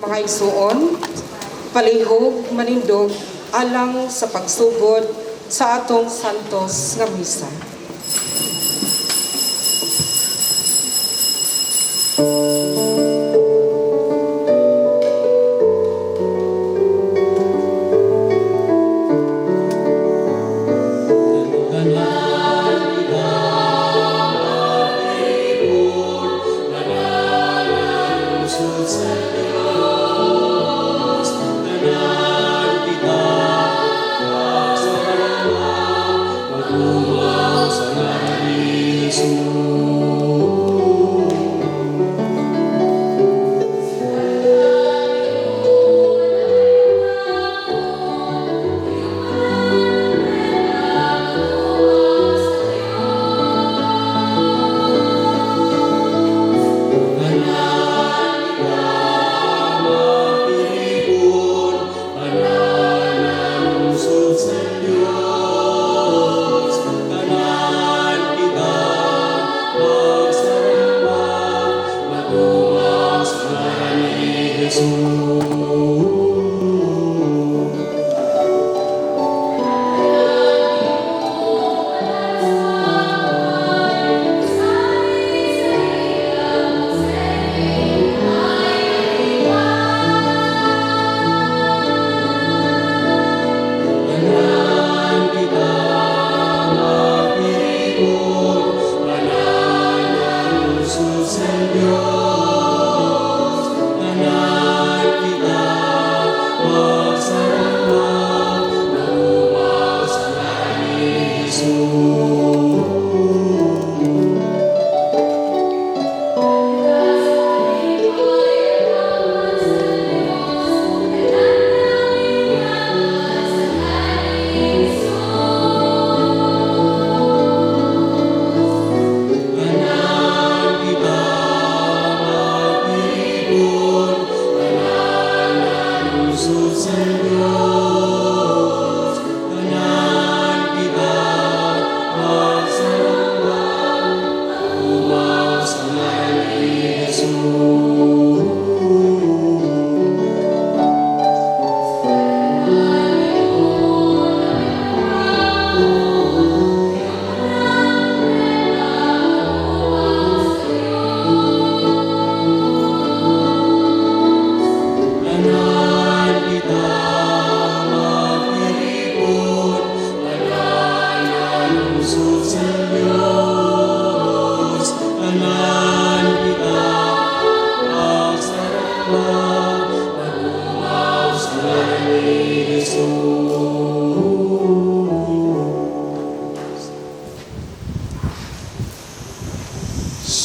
Mga igsuon, palihog manindog alang sa pagsugod sa atong santos nga misa.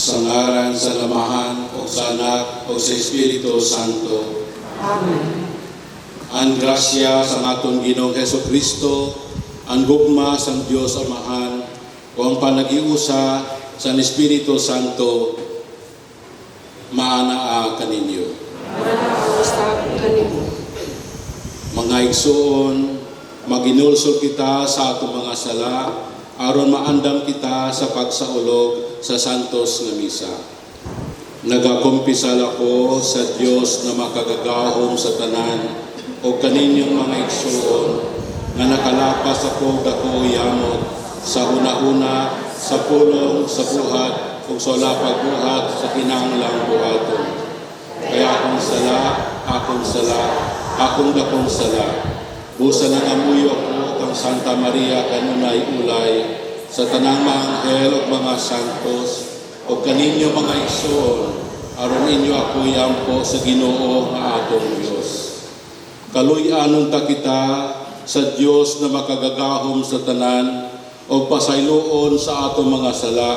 Sa ngaran sa Amahan o sa Anak o sa Espiritu Santo. Amen. Ang grasya sa atong Ginoong Hesukristo, ang gugma sa Diyos Amahan, o ang panagiusa sa Espiritu Santo, maanaa kaninyo. Manaausap kanimo. Mga igsuon, maginulsol kita sa atong mga sala, aron maandam kita sa pagsaulog sa santos nga misa. Nagakumpisal ako sa Dios na makagagahom sa tanan o kaninyong mga igsuon nga nakalapas ako dako yamot sa una-una, sa pulong, sa buhat ug sa wala pagbuhat sa kinahanglang buhaton. Kaya akong sala, akong dakong sala. Busa na ngamuyo ko kang Santa Maria kanunay ulay sa tanang mga anghel o mga santos o kaninyo mga igsoon aron inyo ako yampo sa Ginoo nga atong Dios. Kaluy-anon ta kita sa Dios na makagagahom sa tanan o pasayloon sa atong mga sala,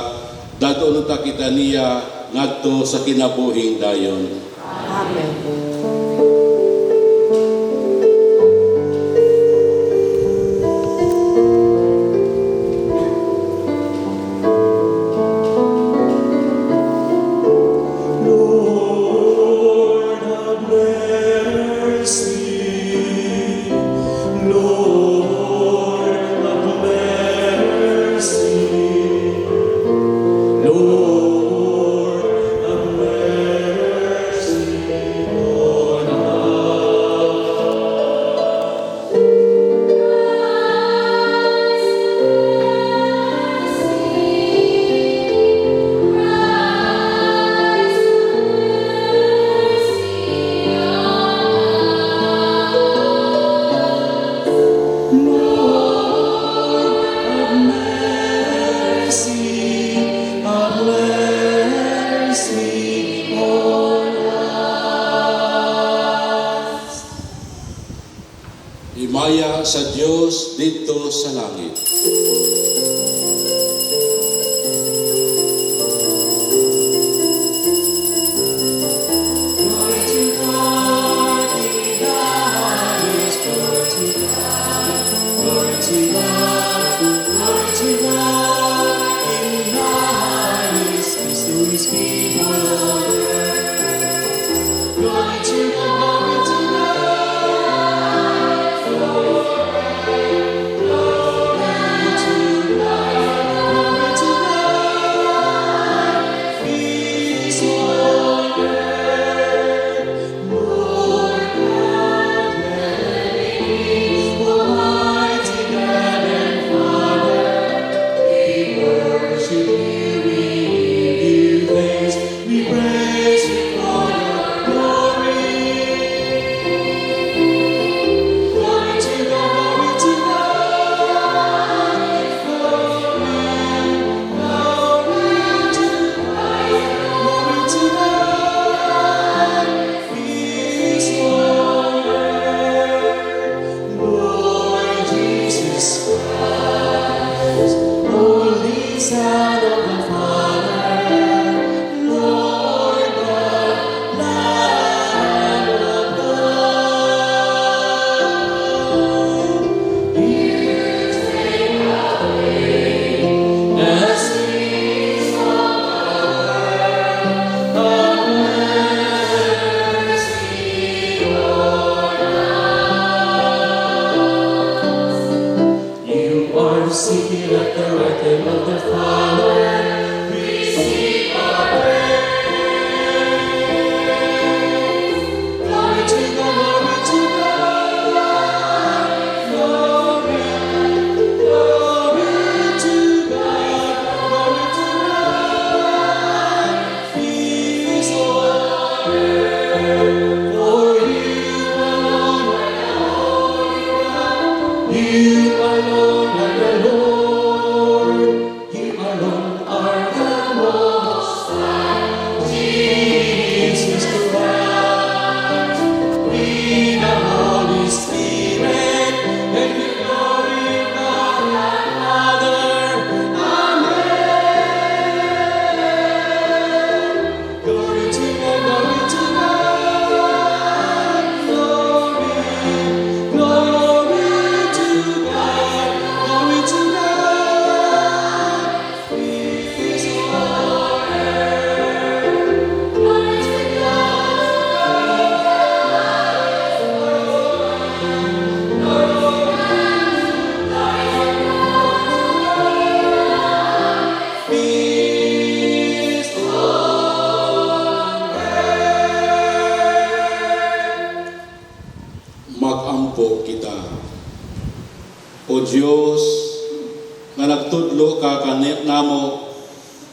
dadon ta kita niya ngadto sa kinabuhing dayon. Amen. Lord, have mercy. Sumaya sa Dios dito sa langit. Seated at the right hand of the Father, receive our praise. Glory to God, glory to God, glory to God. Peace on earth, for you alone are the Lord. You alone are the Most High, Jesus Christ. We the Holy Spirit, and you glory God the Father. Amen. Glory to God, glory to God, glory to God, glory to God. Peace on earth, glory to God. Peace on earth. Mag-ampo kita. O Dios, nga nagtudlo ka kanit namo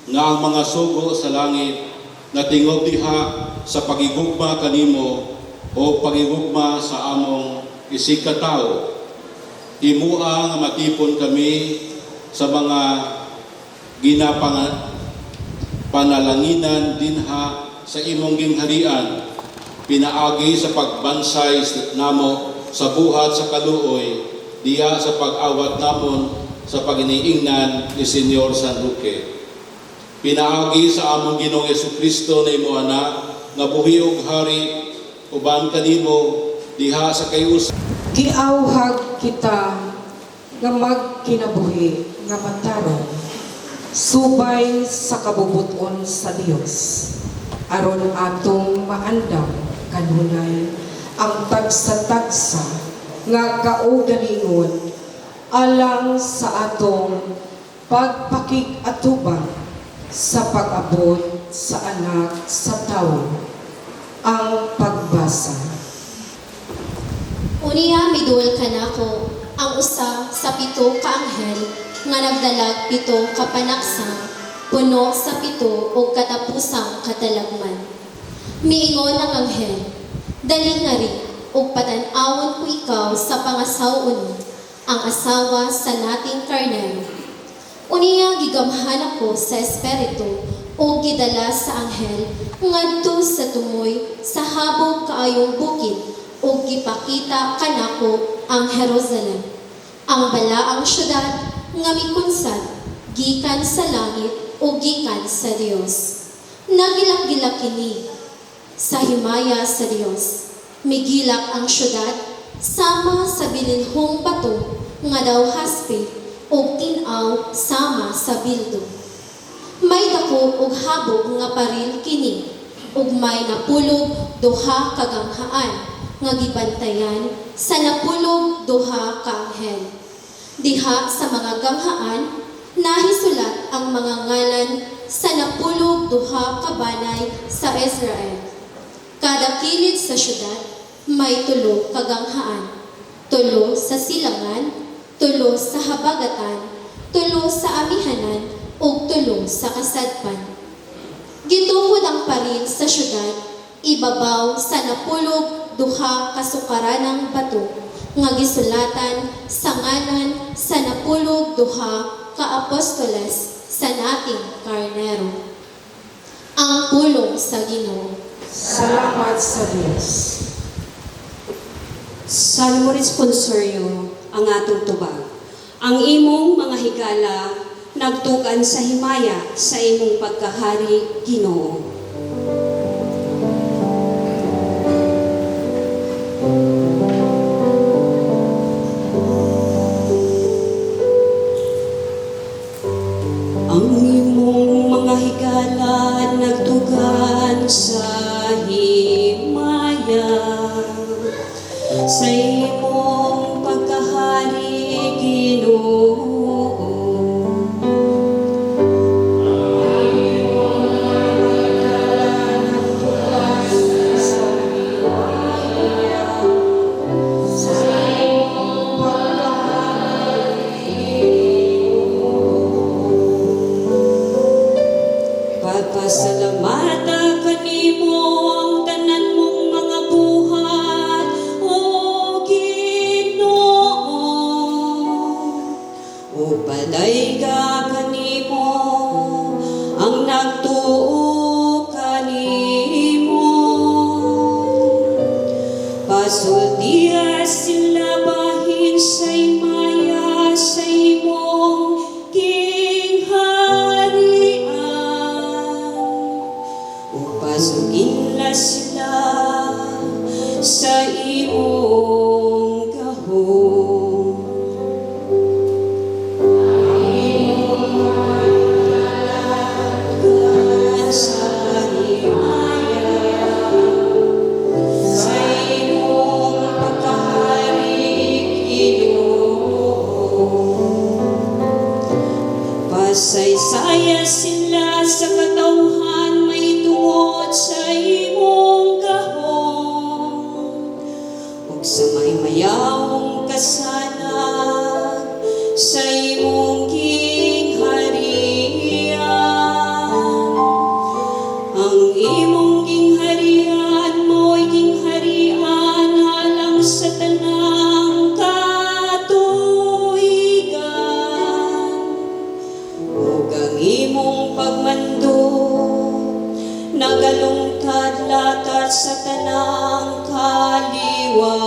nga ang mga sugo sa langit natingog diha sa pagigugma kanimo o pagigugma sa among isikataw. Imua nga matipon kami sa mga panalanginan dinha sa imong gingharian, pinaagi sa pagbansay namo sa buhat sa kaluoy, diya sa pag-awat namon sa paginiingnan ni Senyor San Roque. Pinaagi sa among Ginoong Jesucristo na imo anak nga buhi ug hari uban kanimo diha sa kayus. Giawhag kita nga magkinabuhi nga matarong subay sa kabubuton sa Dios aron atong maandam kanunay ang tagsa-tagsa nga kaugalingon alang sa atong pagpakig-atubang sa pag-abot sa anak sa tawo. Ang pagbasa. Uniya midul kanako ang usa sa 7 ka anghel nga nagdalag 7 ka panaksang puno sa 7 o katapusang katalagman. Miingon ang anghel, dali nga rin o patan-awon ko ikaw sa pangasawon ang asawa sa nating karnero. Uniya gigamhan ako sa espiritu o gidala sa anghel ngadto sa tumoy sa habog kaayong bukid o ug gipakita kanako ang Jerusalem, ang balaang syudad nga mikunsad gikan sa langit o gikan sa Dios. Nagilak-gilak kini sa himaya sa Dios. Migilak ang syudad sama sa bilinhong bato nga daw haspe o tinaw sama sa bildo. May dako og habog nga paril kini ug may napulog duha ka ganghaan nga gibantayan sa napulog duha ka anghel. Diha sa mga ganghaan nahisulat ang mga ngalan sa napulog duha ka banay sa Israel. Kada kilid sa syudad may tulo ka ganghaan, tulo sa silangan, tulo sa habagatan, tulo sa amihanan, ug tulo sa kasadpan. Gitukod ang paril sa syudad, ibabaw sa napulog duha ka sukaranang bato nga gisulatan sa ngalan sa napulog duha ka apostoles sa nating karnero. Ang pulong sa Ginoo. Salamat sa Diyos. Salmo responsoryo ang atong tubag. Ang imong mga higala nagtugan sa himaya sa imong pagkahari, Ginoo. Ang imong mga higala nagtugan sa himaya sa imong pagkahari, Ginoo. Pagpasalamata kanimo ang tanan mong mga buhat, O Ginoo. Upaday ka kanimo ang nagtuo kanimo. Pasultiya sila bahin sa imaya sa imong kingharian. Upasuginla sila sa imong gahom. Sa himaya sa imong pagkahari, Ginoo. Pasaysaya sila sa katawhan may tungod sa imong gahom, ug sa may mayawong kasanag sa imong gingharian. Ang imong gingharian mo'y gingharian halang sa tanang katuigan. Ug ang imong pagmando nagalungtad lakat sa tanang kaliwatan.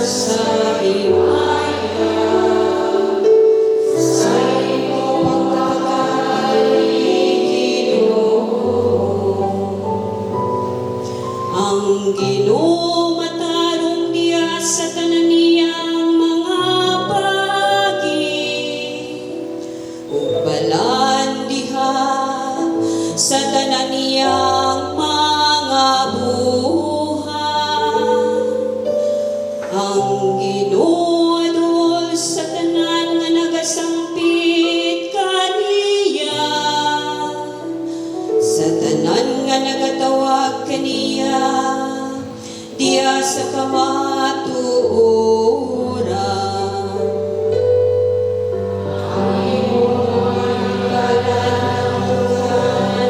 Sa himaya sa imong pagkahari, Ginoo. Ang Ginoo matarong diya sa tanan niyang mga pagi, ug balaan diha sa tanan niyang mga buhat. Ang Ginoo adol sa tanan nga nagasangpit kaniya, sa tanan nga nagatawag kaniya diya sa kamatuoran.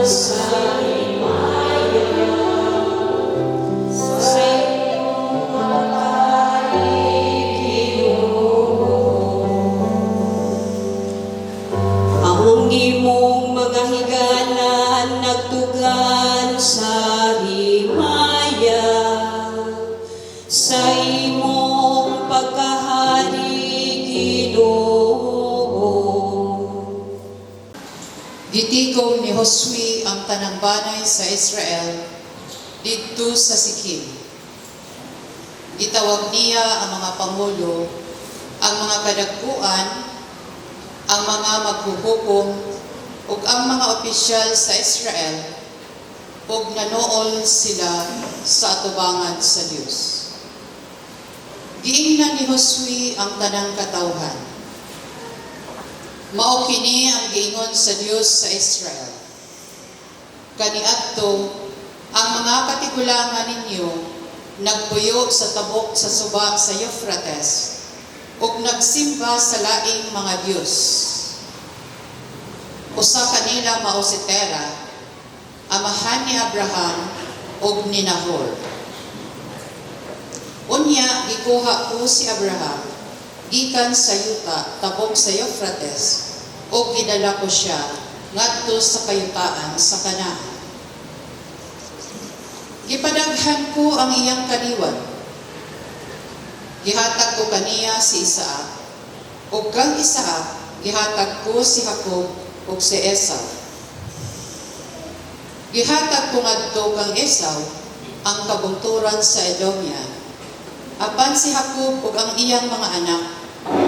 Sa himaya sa imong pagkahari, Ginoo. Ang imong Josue ang tanang banay sa Israel didto sa Sikim. Gitawag niya ang mga pangulo, ang mga kadagkuan, ang mga maghuhukom, ug ang mga opisyal sa Israel, ug nanool sila sa atubangan sa Dios. Giingnan ni Josue ang tanang katawhan. Mao kini ang giingon sa Dios sa Israel. Kaniadto ang mga katigulangan ninyo nagpuyo sa tabok sa suba sa Euphrates ug nagsimba sa laing mga Dios. Usa kanila mao si Tera, amahan ni Abraham ug ni Nahor. Unya gikuha ko si Abraham gikan sa yuta tabok sa Euphrates ug gidala ko siya ngadto sa kayutaan sa Kanaan. Gipadaghan ko ang iyang kaliwat. Gihatag ko kaniya si Isaac, ug kang Isaac gihatag ko si Jacob ug si Esau. Gihatag ko ngadto kang Esau ang kabungturan sa Edomia, apan si Jacob ug ang iyang mga anak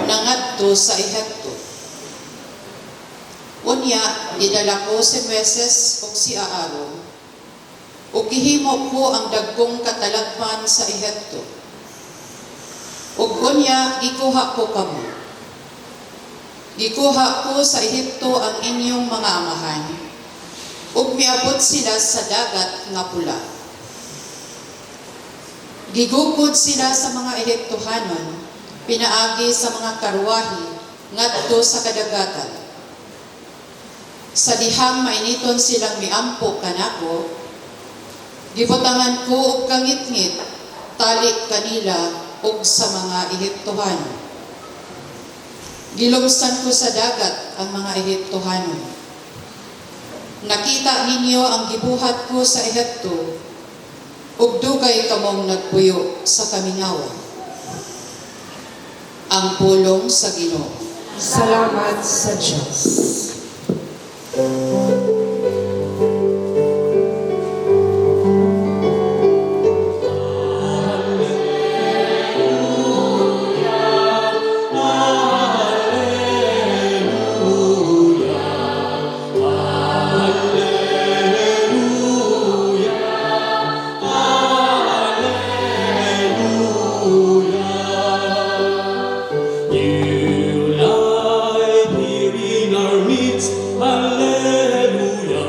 nangadto sa Ehipto. Unya gidala ko si Moises ug si Aaron, ug gihimo ko ang dagkong katalagman sa Ehipto. Ug unya gikuha ko kamo. Gikuha ko sa Ehipto ang inyong mga amahan, ug miabot sila sa dagat nga pula. Gigukod sila sa mga Ehiptohanon, pinaagi sa mga karwahi ngadto sa kadagatan. Sa dihang mainiton silang miampo kanako, gibutangan ko og kangit-ngit tali kanila ug sa mga Ehiptohanon. Gilumsan ko sa dagat ang mga Ehiptohanon. Nakita ninyo ang gibuhat ko sa Ehipto, ug dugay kamong nagpuyo sa kamingawan. Ang pulong sa Ginoo. Salamat sa Diyos. You lie here in our midst. Hallelujah,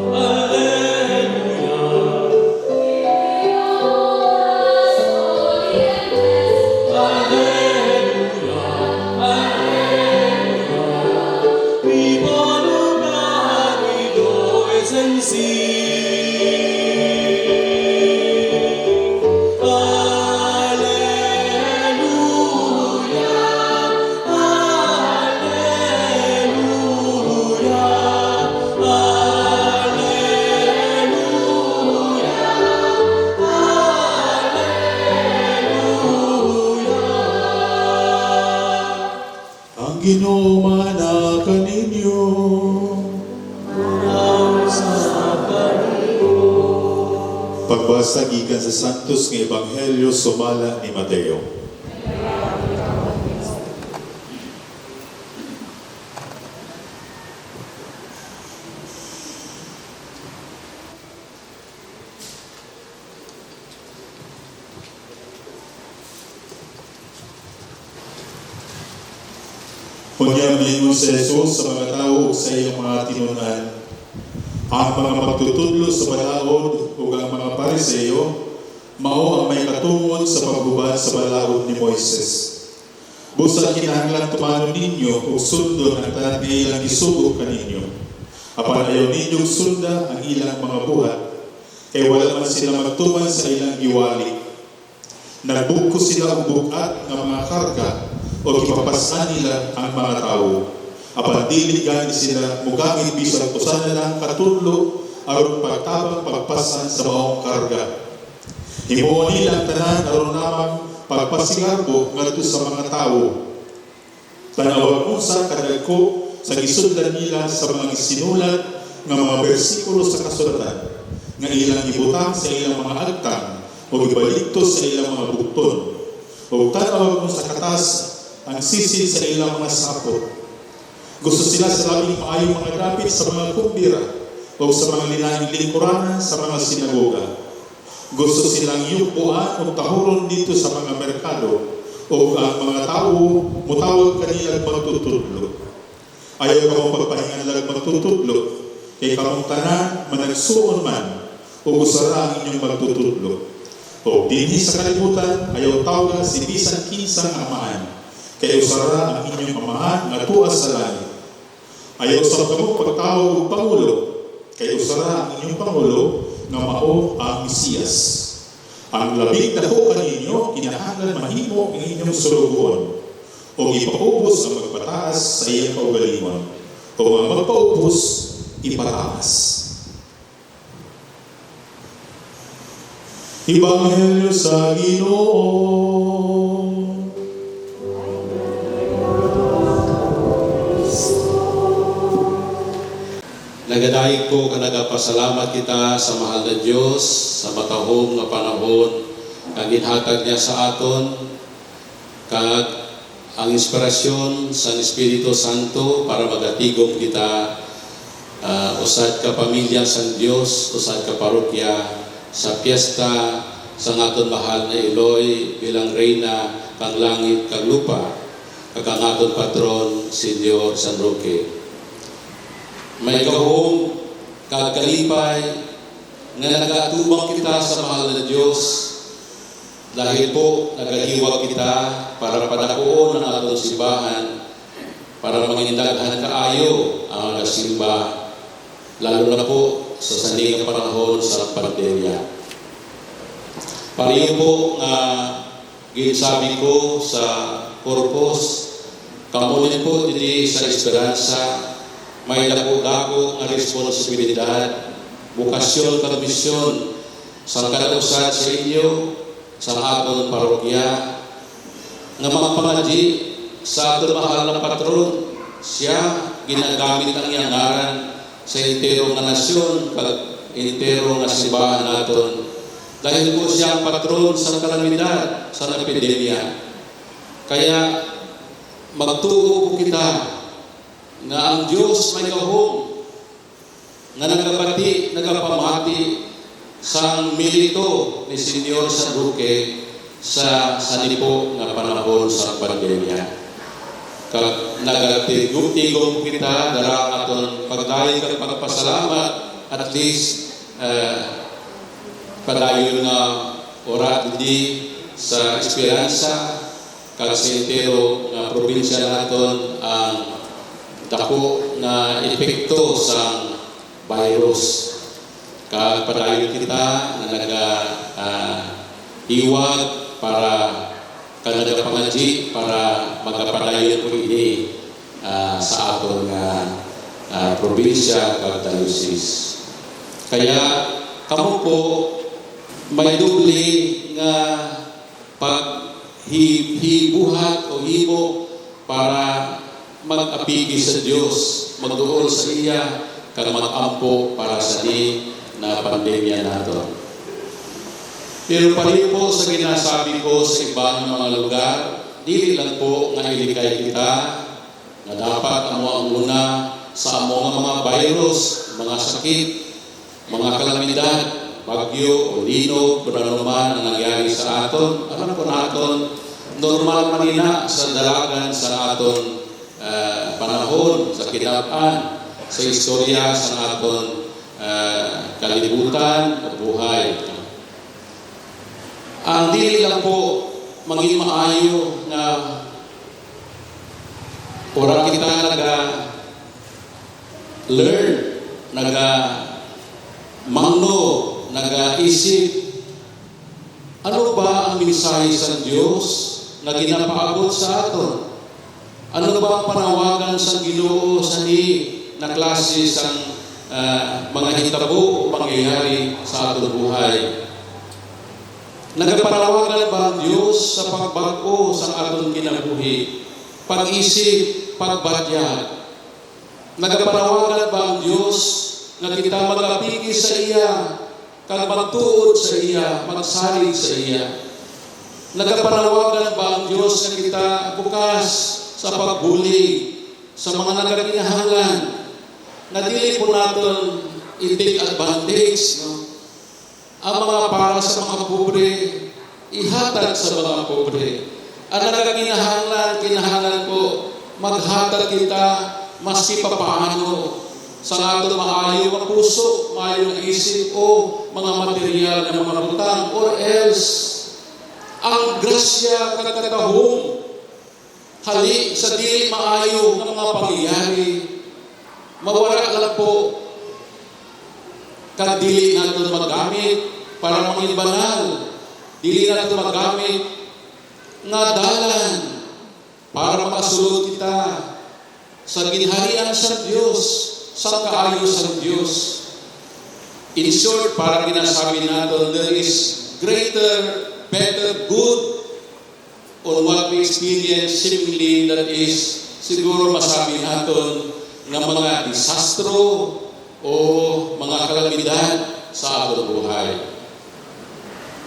hallelujah. Hallelujah, hallelujah. People of God, rejoice and sing. Ang Ginoo manaka ninyo. Pagbasa gikan sa Santos nga Ebanghelyo sumala ni Mateo. Kunya miingon si Jesus sa mga tao sa iyong mga tinunan, ang mga magtutudlo sa balaod o ang mga Pariseo, mao ang may katungod sa pagbubad sa balaod ni Moises. Busa kinahanglan tumano ninyo o sundon ang tanan nga ilang isugo kaninyo. Apan ayaw ninyong sunda ang ilang mga buhat, kay wala man sila magtuman sa ilang giwali. Nagbugko sila og bukat nga mga karga o kipapasan nila ang mga tao. Apan dili gani sila mugamit bisan usa na lang katudlo aron pagtabang pagpasan sa maong karga. Himuon nila ang tanan aron lamang pagpasigarbo ngadto sa mga tao. Tanawag unsa kadagko sa gisundan nila sa mga sinulat nga mga bersikulo sa kasulatan nga ilang ibutang sa ilang mga agtang o ibaliktos sa ilang mga bukton o tanaw kung sa katas ang sisid sa ilang mga sapot. Gusto sila sa labing maayong mga dapit sa mga kumbira o sa mga linahing lingkuranan sa mga sinagoga. Gusto silang yupuan o tahuron dito sa mga merkado o ang mga tao mutawag kanilang magtutudlo. Ayaw ka mong pagpahingan lang magtutudlo, kay kamong tanan managsuon man o usara ang inyong magtutudlo. O dinhi sa kalibutan, ayaw tawag si bisan kinsang amaan, kay usara ang inyong amahan nga tuwa sa langit. Ayaw sa kamong pagtawag og Pangulo, kay usara ang inyong Pangulo nga mao ang Mesiyas. Ang labing dako kaninyo, kinahanglan mahimo ang inyong sulugon, o ipaubos ang magpataas sa iyang kaugalingon, o ang magpaubos, ipataas. Ebanghelyo sa Ginoo. Nagadahig ko ka nagapasalamat kita sa mahal na Diyos sa matahong nga panahon kag ginhatag niya sa aton kag ang inspirasyon sa Espiritu Santo para magatigom kita usad ka pamilya sa Diyos, usad ka parokya sa piyesta sa aton mahal na Eloy bilang reyna kang langit kag lupa kag ang aton patron Senyor San Roque. May gahong kagalipay nga nag-atubang kita sa mahal na Diyos dahil po nagahiwag kita para padakuon ang atong simbahan para mangindaghan kaayo ang nagsimba lalo na po sa saning panahon sa pandemya. Pariyo po nga ginsabi ko sa purpose kamunin po dito sa esperanza may dako-dako nga responsibilidad, bukasyon kag misyon sa kadausad sa inyo sa aton parokya nga mga pangadji sa aton mahal na patron. Siya ginagamit ang iyang ngaran sa entero nga nasyon kag entero nga simbahan naton dahil po siya ang patron sa kalamidad sa epidemya. Kaya magtuo po kita nga ang Diyos may gahom nga nagapamati sa milito ni Senyor San Roque sa sanipo nga panahon sa pandemya. Kag nagatigom kita dara aton pagdayon kag pagpasalamat at least padayon nga ora di sa Esperanza kag sa entero nga probinsya naton ang dako na epekto sa virus. Kag padayon kita na iwag para kanagapangadji para magapadayon po ini sa aton probinsya kag diocese. Kaya kamo po may dubli nga paghibuhat o himo para mag-apigi sa Diyos, magduol sa iya, kag mag-ampo para sa di na pandemya nato. Pero pali po sa ginasabi ko sa ibang mga lugar, dili lang po nga ilikay kita na dapat amo ang una sa amo mga virus, mga sakit, mga kalamidad, bagyo o lino, kung ano man ang nangyari sa aton. Alam po naton, normal manina sa dalagan sa aton panahon, sa kinapaan, sa istorya sa aton kalibutan o buhay. Ang dili lang po maging maayo na ora kita naga-learn, naga-mangno, naga-isip. Ano ba ang mensahe sa Diyos na ginapaabot sa aton? Ano ba ang panawagan sa Ginoo sa na klase sa mga hitabo o pangyayari sa aton buhay? Nagapanawagan ba ang Diyos sa pagbago sa aton kinabuhi? Pag-isip, pagbadyag. Nagapanawagan ba ang Diyos nga kita magapigi sa iya, kag magtuod sa iya, magsalig sa iya. Nagapanawagan ba ang Diyos na kita bukas sa pagbulig sa mga nagakinahanglan na dili po natin i-take advantage, no? Ang mga para sa mga pobre, ihatag sa mga pobre. Ang kinahanglan po, maghatag kita maski papaano sa ato maayo ang puso, maayo ang isip o mga material na mga butang, or else ang grasya kakatahong hali sa dili maayo ng mga pangyayari, mawala lang po kag dili natin magamit para mga banal, dili natin magamit nga dalan para makasulod kita sa ginharian sa Diyos, sa kaayos sa Diyos. In short, para ginasabi natin, there is greater, better, good on what we experience seemingly that is siguro masabi natin ng mga disastro o mga kalamidad sa ating buhay.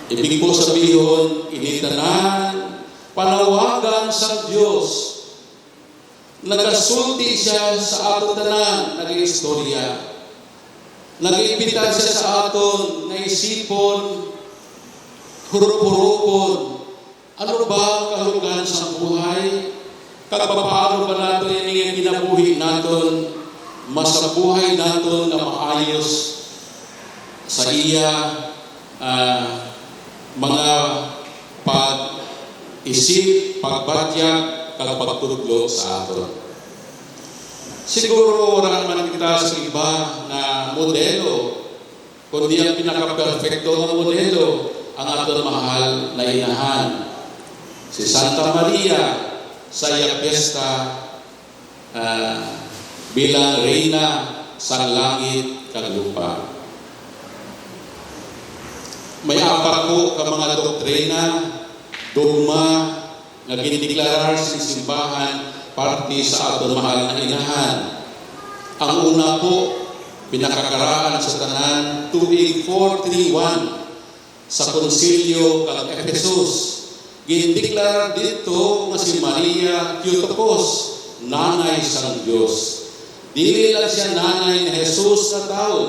Ibig po sabihin, initanan, panawagan sa Diyos. Nagasulti siya sa ating tanan, nag-istorya. Nag-iimbita siya sa atin, naisipon, hurup-hurupon. Ano ba ang kahulugan sa buhay? Paano ba natin yung kinabuhi natin, masabuhay natin na maayos sa iya, mga pag-isip, pagbadyak, kag pagtudlo sa aton. Siguro wala naman kita sa iba na modelo, kundi ang pinaka-perfecto na modelo ang aton mahal na inahan, si Santa Maria sa iyang piyesta bilang reyna sa langit kag lupa. May apat po ka mga doktrina, dogma, nga ginideklarar sa simbahan parte sa aton mahal na inahan. Ang una po, pinakakaraan sa tanan, tuig 431 sa Konsilyo kang Efesus. Ginideklar dito nga si Maria Theotokos, nanay sang Diyos. Dili lang siya nanay ni Jesus na tao,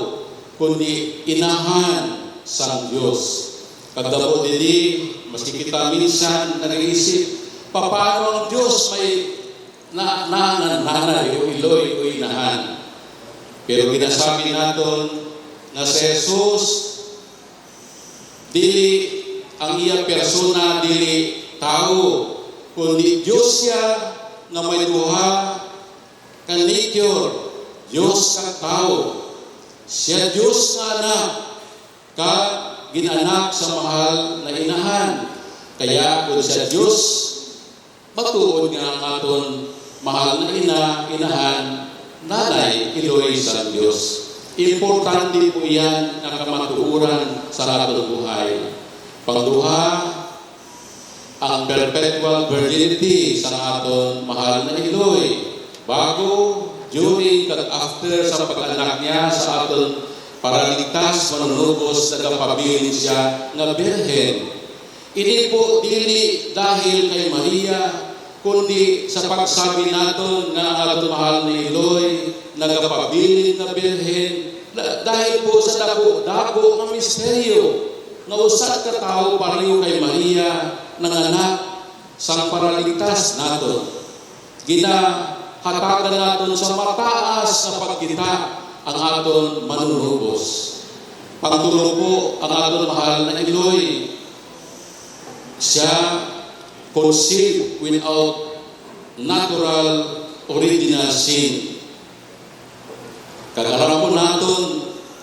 kundi inahan sang Diyos. Kadamo dili, maski kita minsan nag-iisip, paano ang Diyos may nanay o iloy o inahan. Pero ginasabi natin na si Jesus, dili ang iya persona, dili tao, kundi Diyos siya na may duha ka nature, Diyos ka tao. Siya Diyos na anak, ka ginanak sa mahal na inahan. Kaya kung siya Diyos, matuod nga ang aton mahal na inahan, nanay, iloy sa Diyos. Importante po yan na kamatuuran sa aton buhay. Pangduha, ang perpetual virginity sa aton mahal na iloy. Bago, during, kag after sa pag-anak niya sa aton para ligtas manunubos nagapabilin siya nga birhen. Ini po dili dahil kay Maria, kundi sa pagsabi naton nga ang aton mahal na iloy nagapabilin na birhen, dahil po sa dako nga misteryo nga usa ka tawo pareho kay Maria nanganak sang paraligtas naton. Ginahatagan naton sa mataas na pagkita ang aton manunubos. Pagtulo po ang aton mahal na iloy, siya conceived without natural original sin. Kagaran po naton,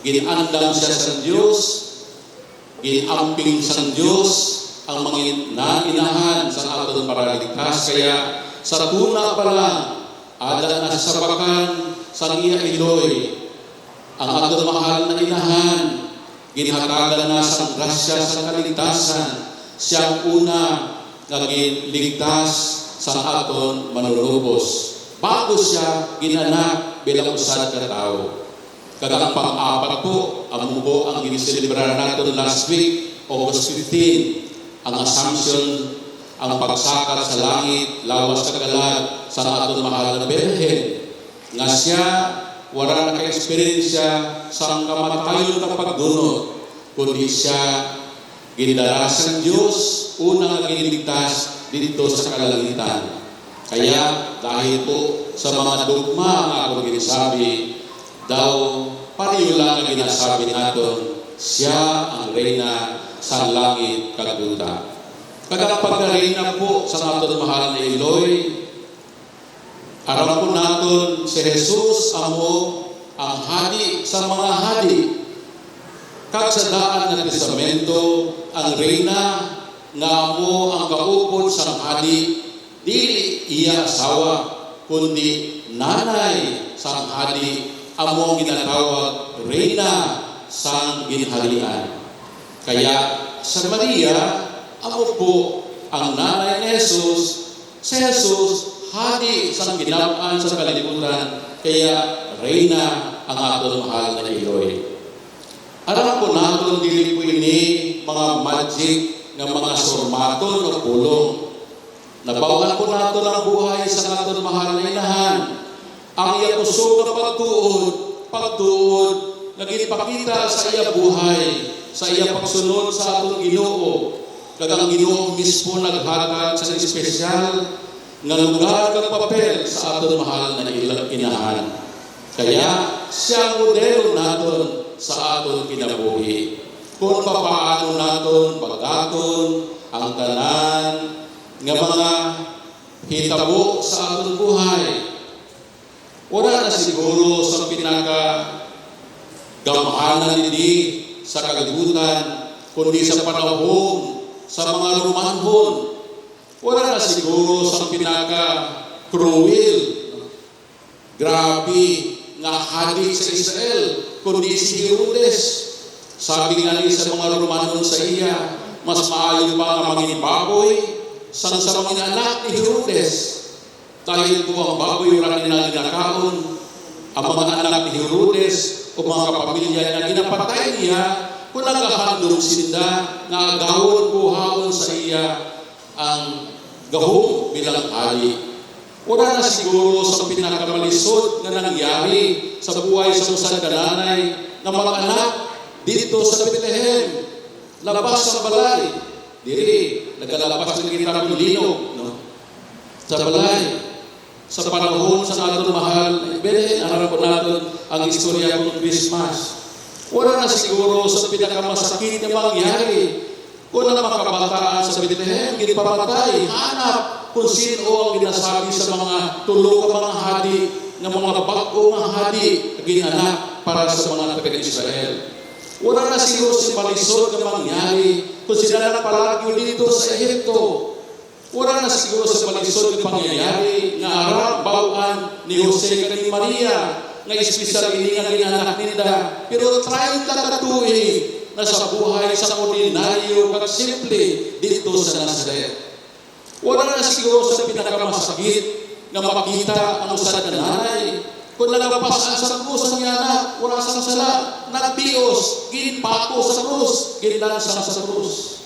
ginandam siya sa Diyos, ginamping sa Diyos ang mga inahan sa aton paraligtas. Kaya sa tuna pa lang, ada na sa bakan sa iya iloy, ang aton mahal na inahan, ginhatagan na sa grasya sa kaligtasan, siyang una naging ligtas sa aton manunubos. Bago siya ginanak bilang usad ka tao. Kagang pang-apat po, amo po ang giniselebrar natin last week, August 15, ang Assumption, ang pagsakal sa langit, lawas kagalag sa aton mahal na Birhen. Nga siya, wala na ka-experiensya sa kamatayon na pagdunot, kundi siya gindaras ng Diyos, unang ginigtas dito sa kalangitan. Kaya dahil po sa mga dogma nga ako ginasabi, daw pareho lang ang ginasabi natin, siya ang reyna sa langit kaguta. Kagapag-reyna po sa aton mahal na Eloy, aram po natin si Jesus amo ang hadi sa mga hadi. Kag sa daan ng testamento, ang reyna nga mo ang kaupod sa hadi, dili iya asawa, kundi nanay sa hadi, amo ginatawag reyna sang ginharian. Kaya sa Maria, amo po ang nanay ni Jesus, si Jesus, hadi sang ginapaan sa kalibutan, kaya reyna ang aton mahal na Eloy. Aram po natin dili po ini mga magic ng mga sormaton o pulong. Nabawalan po natin ang buhay sa aton mahal na inahan. Ang iya puso na pagtuod, nagipakita sa iya buhay, sa iya pagsunod sa aton Ginoo. Kagang Ginoo mismo naghatag sa espesyal nga lugar kag papel sa aton mahal na inahan. Kaya siya modelo naton sa aton kinabuhi. Kung papaano naton pagdaton ang tanan nga mga hitabo sa aton buhay. Wala na siguro sa pinaka gamahanan hindi sa kalibutan, kundi sa panahon, sa mga Romanhon. Wala na siguro sa pinaka cruel, grabe nga hadi sa Israel, kundi si Herodes. Sabi nga ni sa mga Romanhon sa iya, mas maayo pa nga mangin baboy sa mga anak ni Herodes. Dahil po ang baboy wala nila ginakaon, ang mga anak ni Herodes o mga kapamilya na ginapatay niya, kung nagkahandong sinda, nga agawon po haon sa iya ang gahong bilang hari. Wala na siguro sa pinakamalisod na nangyari sa buhay sa usad kananay ng mga anak dito sa Bethlehem, labas sa balay. Diri, nagkalabas ng kita linog, no? Sa balay. Sa panahon sa aton mahal, harap po natin ang istorya ng Christmas. Wala na siguro sa pinakamasakit na mangyari. Kung na makabataan sa Bethlehem, ginipamatay, hanap kung sino ang ginasabi sa mga tulog ang mga hadi, ng mga bago mga hadi, ginanak para sa mga taga-Israel. Wala na siguro sa palisod na mangyari, kung sila na palagi dito sa Ehipto. Wala na siguro sa palisod ng pangyayari nga arang bawaan ni Jose kaning Maria nga espesyal ini nga ginanak nila. Pero 30 katuig na sa buhay sa ordinaryo kag simple dito sa Nazaret. Wala na siguro sa pinakamasakit nga makita ang usa ka nanay kung nagapasan sa krus ang anak, wala sang sala, nagbios, ginpako sa krus, ginlansang sa krus.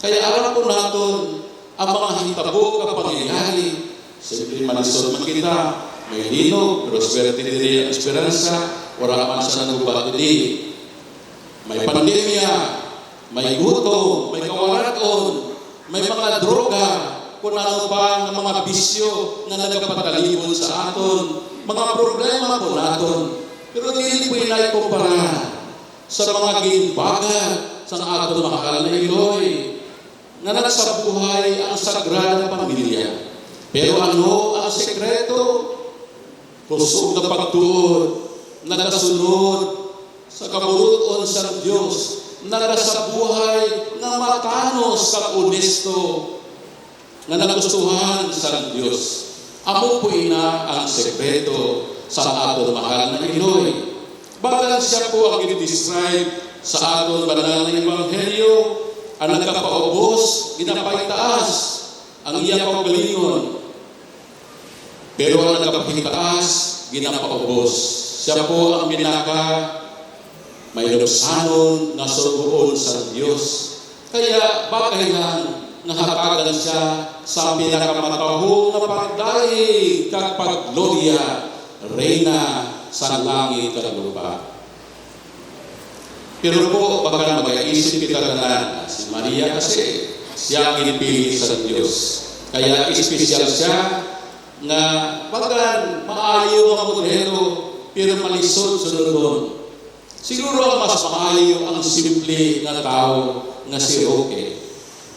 Kaya alam po natin ang mga hitabo ka pangyayari, simple manisod man kita, may linog, prosperity diri ang esperanza, wala man sa nanubat diri. May pandemya, may gutom, may kawaraton, may mga droga, kung ano pa ng mga bisyo na nagpapatalibon sa aton, mga problema po naton. Pero hindi po inaikumpara sa mga ginbagat sa aton mahal na Eloy, na nasa buhay ang sagrada pamilya. Pero ano ang sekreto? Kusog na pagtuod, nagasunod sa kaburuton sa Diyos, nasa buhay na matanos sa honesto, na nagustuhan sa Diyos. Amo po ina ang sekreto sa aton mahal na Eloy. Bagal siya po ang i-describe sa aton banal na Ebanghelyo, ang nagkapaubos, ginapaytaas ang iya kaugalingon. Pero ang nagkapitaas, ginapaubos. Si Siya po ang pinaka may luksanon na sugoon sa Diyos. Kaya bagay lang nahatagan siya sa pinakamatahong na pagdaig kag pagloria, Reyna sa langit kag lupa. Pero po, baka mag-iisip kita na si Maria kasi siya ang inipili sa Diyos. Kaya espesyal siya na bagan maayo ang modelo pero malisod sa doon. Siguro ang mas maayo ang simple na tao na si Roque.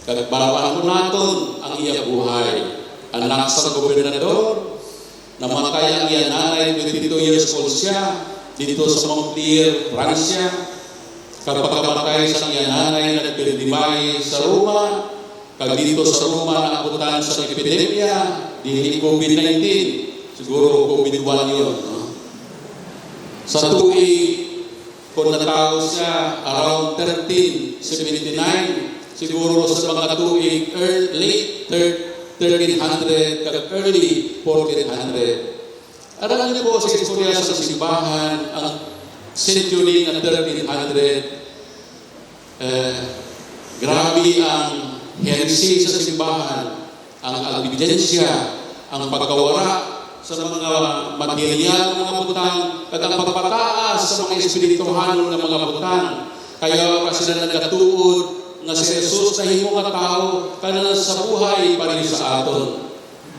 Kagbalawaan ko natin ang iya buhay. Anak sa gobernador, namatay ang iya nanay, 22 years old siya, dito sa Montpellier, Francia. Kapag sa iya nanay na nagpilidibay sa Roma, kag dito sa Roma naabutan sa epidemya, dili COVID-19, siguro COVID-1 yun. No? Sa tuig, kung natao siya around 1379, siguro sa mga tuig late 1300 kag early 1400. Alam niyo po sa istorya sa simbahan, ang century ng 1300, grabe ang heresy sa simbahan, ang albidensya, ang pagkawara sa mga material ng mga butang, at ang pagpataas sa mga espirituhan ng mga butang. Kaya kasi na nagatuod na si Jesus na himo nga tao, kanan sa buhay pa rin sa aton.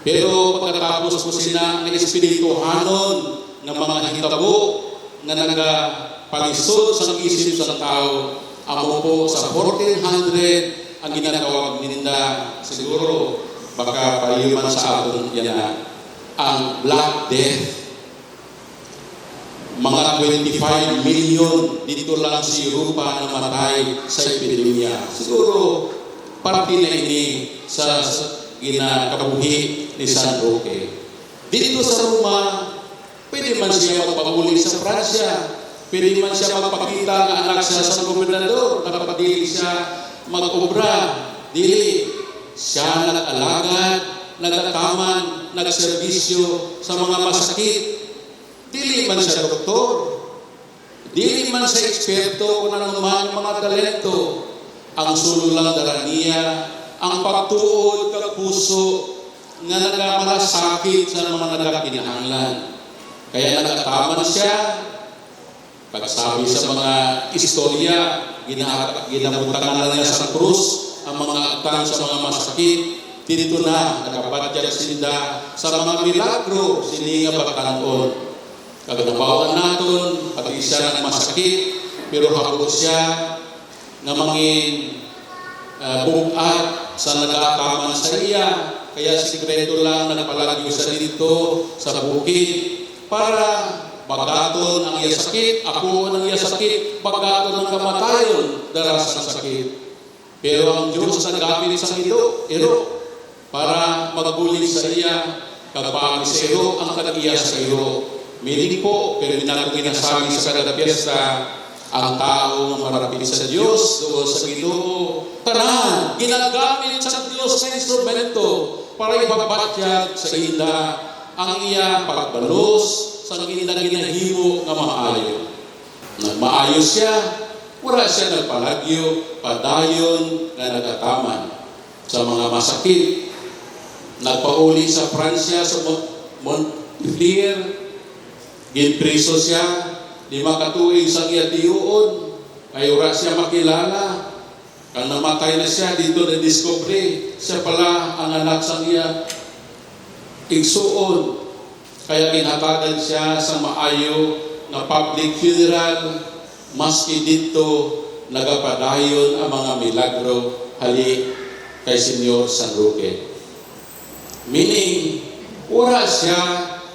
Pero pagkatapos po sila ng espirituhanon ng mga hitabo na nagpalisod sa isip sa tao, amo po sa 1400 ang ginatawag ninda, siguro baka payuman sa aton yan ang Black Death. Mga 25 million dito lang sa Europa na namatay sa epidemya. Siguro parte na ini sa ginakabuhi ni San Roque. Dito sa Roma, pwede man siya magpahuli sa Pransya, pwede man siya magpakita ng anak siya sa gobernador, kapag dili siya mag-obra, dili siya nag-alagad, nagtataman, nagserbisyo sa mga masakit. Dili man siya doktor, dili man siya eksperto kung ano man mga talento. Ang sulo lang dala niya, ang pagtuod kag puso nga nagamalasakit sa mga nagakinahanglan. Kaya nagataman siya, pagsabi sa mga istorya, ginabutangan na niya sa krus ang mga atang sa mga masakit. Dito na nakapadyak sila sa mga milagro sininga pagkanon. Kaganabawan natin, pati siya ng masakit, pero habot siya na mangin bukat sa nagataman sa iya. Kaya sikreto lang na napalagyo siya dito sa bukid para bagaton ang iya sakit, ako ang iya sakit, bagaton ang kamatayon daras ng sakit. Pero ang Diyos naggamit sa ito, para magbulig sa iya, kapag sa iyo ang kag-iya sa iyo. Meaning po, pero ginasami sa kada piyesta, ang tao na marapit sa Diyos, doon sa Ginoo, tanan, ginagamit sa Diyos sa instrumento para ibabatyag sa ila ang iya pagbalos sa ginahimo nga maayo. Nagmaayo siya, wala siya nagpalagyo, padayon na nagataman sa mga masakit. Nagpauli sa Francia, sa Montpellier, ginpriso siya, 5 katuig sa iya tiyoon, ay ura siya makilala. Kang namatay na siya, dito na-discovery, siya pala ang anak sa iya igsuon. Kaya ginhatagan siya sa maayo na public funeral, maski dito nagapadayon ang mga milagro hali kay Senyor San Roque. Meaning, ura siya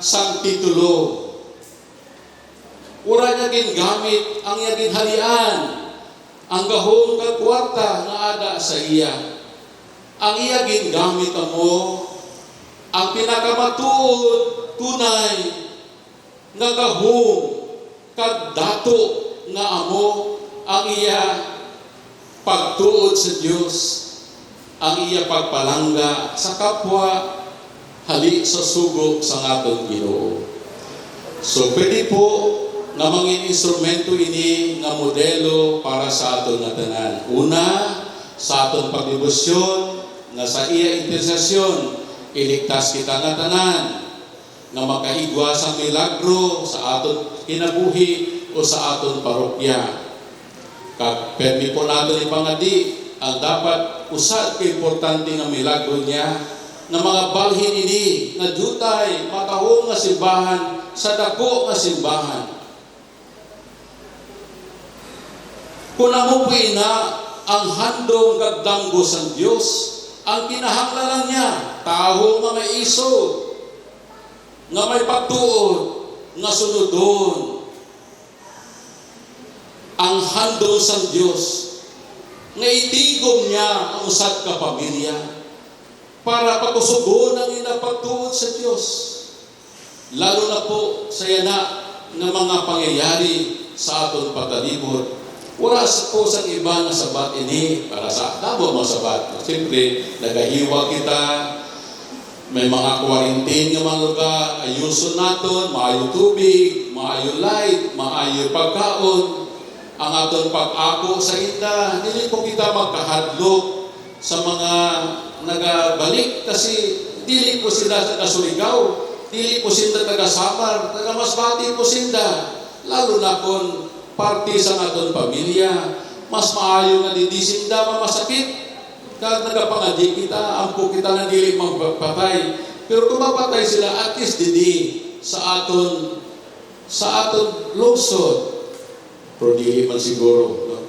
sang titulo. Ura niya gingamit ang iya ginhalian, ang gahong kagkwarta nga ada sa iya. Ang iya gingamit mo, ang pinakamatuod, tunay, nga gahong, kagdato nga amo, ang iya pagtuod sa Diyos, ang iya pagpalangga sa kapwa, hali sa sugo sa atong Ginoo. So pwede po nga mga instrumento ini nga modelo para sa aton nga tanan. Una, sa aton pagdebosyon nga sa iya intersesyon iligtas kita nga tanan nga makaigwa sa milagro sa aton kinabuhi o sa aton parokya. Permi po natin ipangadi ang dapat usad kay importante nga milagro niya nga mga balhin ini nga jutay matahong nga simbahan sa dako nga simbahan. Kung namupuin na ang handong kagdanggo sa Diyos, ang kinahanglan niya, taho nga may iso, nga may pagtuon, nga sunodon. Ang handong sa Diyos, nga itigom niya ang usad ka pamilya, para pagkusugon ang inapagtuon sa Diyos. Lalo na po sa yana ng mga pangyayari sa aton patalibod. Wala po sa iba na sabat ini para sa dabo mga sabat. Siyempre, nagahiwa kita, may mga quarantine nga mga lugar, ayuson naton, maayo tubig, maayo light, maayo pagkaon, ang aton pag-ako sa ita, hindi po kita magkahadlok sa mga nagabalik kasi dili po sila nagasuligaw, dili po sila taga-samar, taga-masbati po sila, lalo na kung parte sa aton pamilya, mas maayo nga di sinda mamasakit. Kahit nagapangadi kita, ampo kita na dili magpatay. Pero kung mapatay sila, at least didi sa aton lungsod. Pero dili man siguro. No?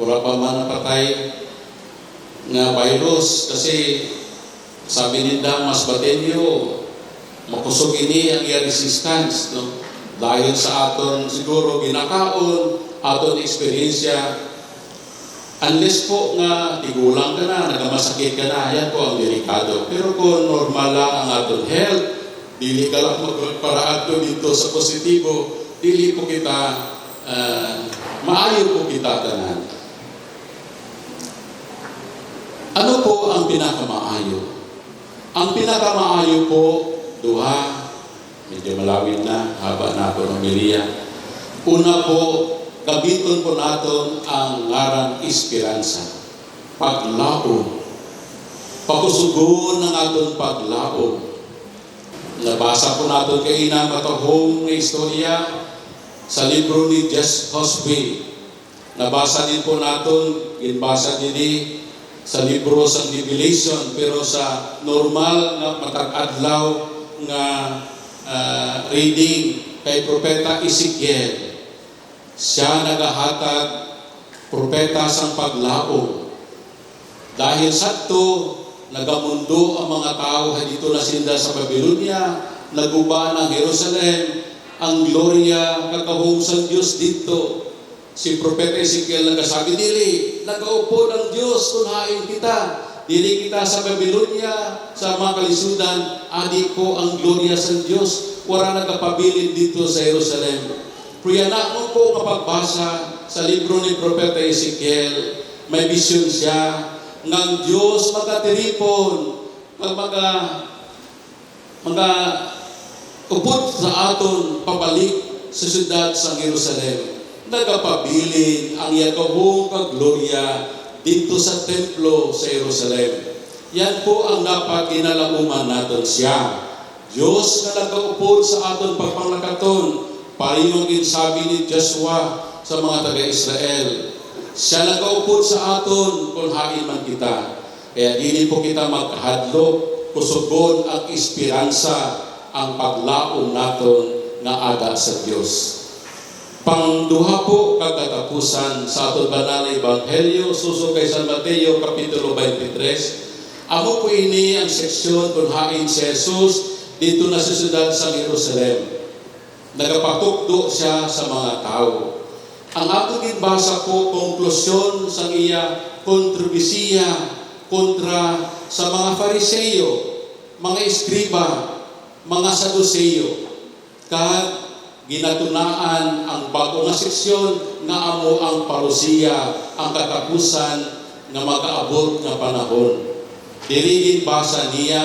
Wala pa man napatay nga virus. Kasi sabi nila, mas batenyo, makusog ini ang iya resistance. No? Dahil sa aton siguro ginakaon, aton eksperyensya, unless po nga tigulang ka na, nagamasakit ka na, yan po ang delikado. Pero kung normal lang ang aton health, dili ka lang magparaan ko dito sa positibo, dili po kita, maayo po kita tanan. Ano po ang pinakamaayo? Ang pinakamaayo po, duha, medyo malawin na, haba na po ng miliya. Una po, gabiton po natin ang ngarang esperansa. Paglaom. Pagkusugon ng aton paglaom. Nabasa po natin kay ina matahong na istorya sa libro ni Jess Hosby. Nabasa din po natin, ginbasa din sa libro sa Revelation, pero sa normal na matag-adlaw nga reading kay Propeta Ezekiel. Siya nagahatag propeta sang paglaom. Dahil sakto, nagamundo ang mga tao dito na sinda sa Babylonia, naguba ng Jerusalem, ang gloria kakahong sang Diyos dito. Si Propeta Ezekiel nagasabi, dili, nagaupo ng Diyos, kunhain kita. Dili kita sa Babylonia, sa mga kalisudan, adi ko ang gloria sa Diyos. Wala nagapabilin dito sa Jerusalem. Priyanak mo po kapagbasa sa libro ni Propeta Ezekiel, may vision siya ng Diyos magatiripon, upod sa aton pabalik sa siyudad sa Jerusalem. Nagapabilin ang yakahong kaglorya dito sa templo sa Jerusalem. Yan po ang dapat kinalauman natin siya. Diyos na nagkaupod sa aton pagpanglakaton, parihong sabi ni Joshua sa mga taga-Israel. Siya nagkaupod sa aton kung hain man kita. Kaya dili po kita magkahadlok, kusugon ang esperansa, ang paglaom naton nga aga sa Diyos. Pangduha po kagatapusan sa aton banal na Ebanghelyo suso kay San Mateo kapitulo 23. Amo po ini ang seksyon kung hain si Jesus dito na sa siyudad sa Jerusalem. Nagapatukdo siya sa mga tao. Ang atong ginbasa po, konklusyon sa iya kontrobisiya kontra sa mga Fariseyo, mga eskriba, mga Saduseyo. Kag ginatunaan ang bago nga seksyon nga amo ang parusiya, ang katapusan nga mag-aabot nga panahon. Dirigin basa niya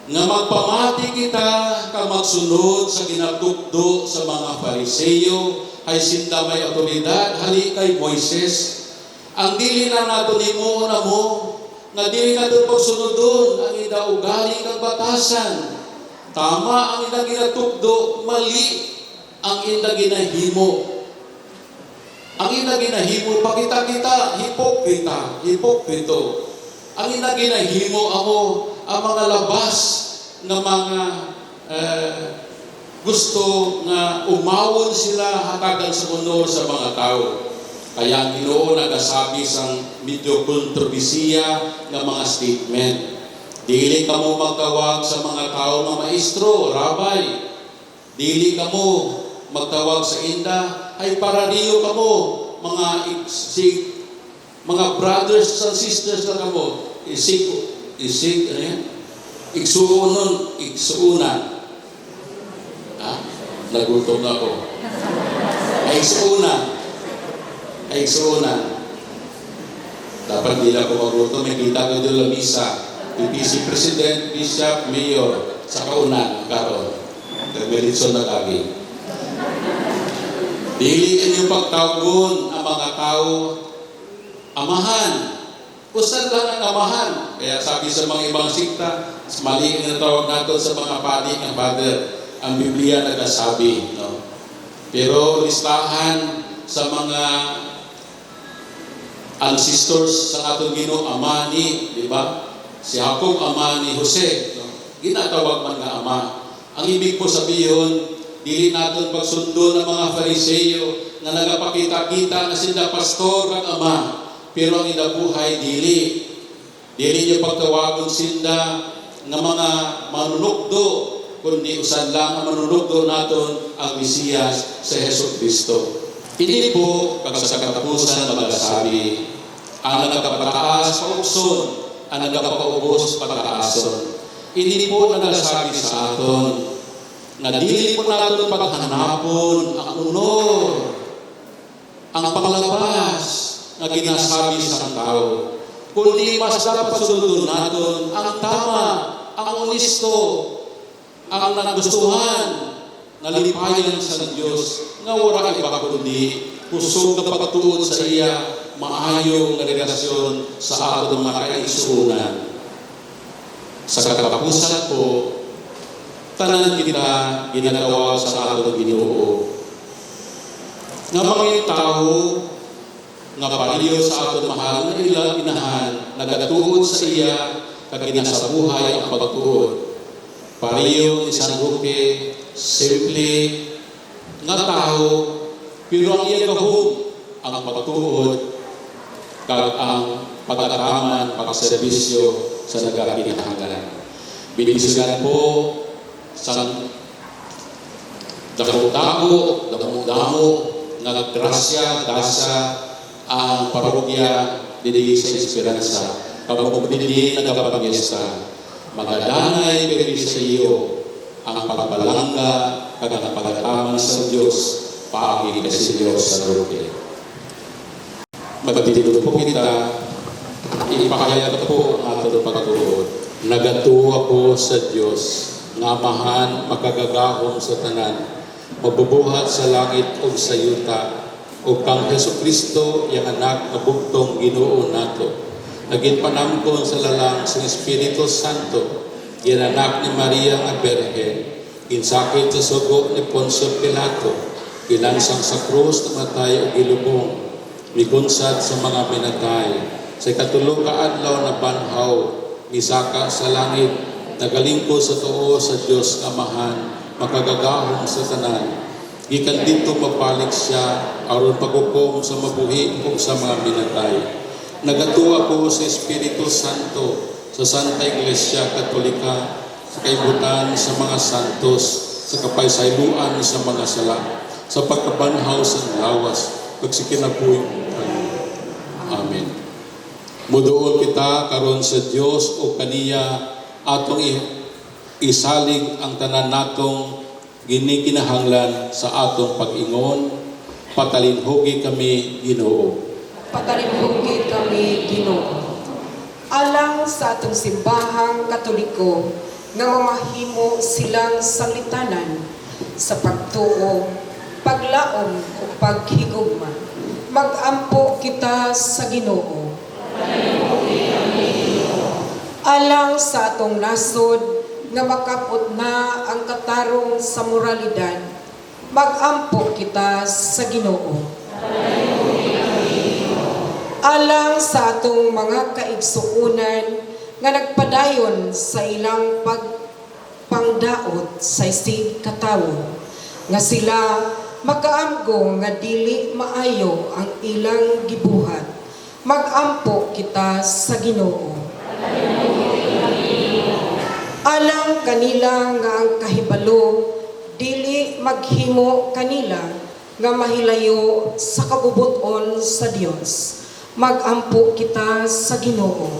nga magpamati kita kang magsunod sa ginatugdo sa mga Fariseyo ay sinda may otoridad hali kay Moises. Ang dili na nato nimo na mo nga dili nato pagsunodon ang ida ugali kang batasan. Tama ang ida ginatugdo, mali ang ida ginahimo. Ang ida ginahimo pakita-kita, hipokrito. Ang ida ginahimo ako ang mga labas ng mga gusto nga umawon sila hatagan sa honor sa mga tao. Kaya ang Ginoo nagasabi sang medyo kontrobersiya ng mga statement. Dili kamo magtawag sa mga tao ng maestro, rabay. Dili kamo magtawag sa inda, ay parariyo kamo, mga brothers and sisters na kamo. Igsuunan. Nagutom na ako. Ay igsuunan. Dapat di lang ako magutom. May kita ko doon lang misa. PPC President, Bishop, Mayor, sa kaunan, karon. Nagmelitson na kami. Dili inyong pagtawgon ang mga tao, amahan. Usan lang ang amahan. Kaya sabi sa mga ibang sikta, mali ang tawag natin sa mga padi ng Father. Ang Biblia nagsasabi, no? Pero listahan sa mga ancestors sa atong Ginoo, ama ni, di ba? Si Jacob, ama ni Jose, no? Ginatawag man nga ama. Ang ibig po sabihin, dili natin pagsundo ng mga Fariseyo na nagapakita-kita na sila pastor ang ama. Pero ang inabuhay, dili. Dili niyo pagtawagon sinda ng mga manunukdo, kundi usan lang ang manunukdo naton ang Mesiyas sa Hesus Kristo. Hindi po, pag sa katapusan na magasabi, ang nagapataas paukson, ang nagapaubos pagkaason. Hindi po nagasabi sa aton, na dili po natin paghanapon ang honor, ang panglabas na ginasabi sa tao. Kundi mas dapat sundon natin ang tama, ang honesto, ang nagustuhan, nalipayan sa Diyos, nga wala iba kundi pusog na pagtuon sa iya, maayong na relasyon sa ating mga kaisunan. Sa katapusan po, tanan kita ginagawa sa ating Ginoo. Nga mga tao nga paliyo sa ating mahal na ilang inahan, nagatuod sa iya, kaginasabuhay ang pagtuod. Paliyo ni San Roque, simple nga tao, pero ang iya gahom ang pagtuod kag ang pagkataman, pagserbisyo sa nagakinahanglan. Binisigan po sa damo nga grasya, dasa ang parokya dili sa Esperanza. Kapag hindi nagapamiesta, magadanay peri sa iyo ang pagpalangga kag ang pagataman sa Dios paagi sa Dios sa Roque. Magtitinuod po kita, ipakayag po ang ating pagtuod. Nagatuwa po sa Dios, nga amahan makagagahom sa tanan, mabubuhat sa langit o sa yuta, o kang Jesucristo, yung anak na bugtong Ginoo nato. Naging panamkon sa lalang sa Espiritu Santo, ginanak ni Maria nga Berhen, ginsakit sa sugo ni Poncio Pilato, ginansang sa krus na matay o gilubong, migunsad sa mga pinatay, sa katulong kaadlaw na banhaw, misaka sa langit, nagalingkod sa tuo sa Diyos amahan, makagagahom sa tanan. Gikan dito mapalik siya, aron paghukom sa mabuhi o sa mga minatay. Nagatuwa ko sa Espiritu Santo, sa Santa Iglesia Katolika, sa kaibutan sa mga santos, sa kapaysayluan sa mga sala, sa pagkabanhaw sa lawas, pagsikinapuy. Amen. Muduol kita karon sa Dios o kaniya atong isalig ang tanan natong ginikinahanglan sa atong pag-ingon. Patalinhugi kami, Ginoo. Patalinhugi kami, Ginoo. Alang sa atong simbahang Katoliko, nga mamahimo silang sanglitanan sa pagtuo, paglaom o paghigugma. Mag-ampo kita sa Ginoo. Alang sa atong nasod nga makapot na ang katarong sa moralidad, mag-ampo kita sa Ginoo. Alang sa atong mga kaigsuunan nga nagpadayon sa ilang pagpangdaot sa isig katawo, nga sila makaamgo nga dili maayo ang ilang gibuhat, mag-ampo kita sa Ginoo. Alang kanila nga ang kahibalo dili maghimo kanila nga mahilayo sa kabubuton sa Dios, mag-ampo kita sa Ginoo.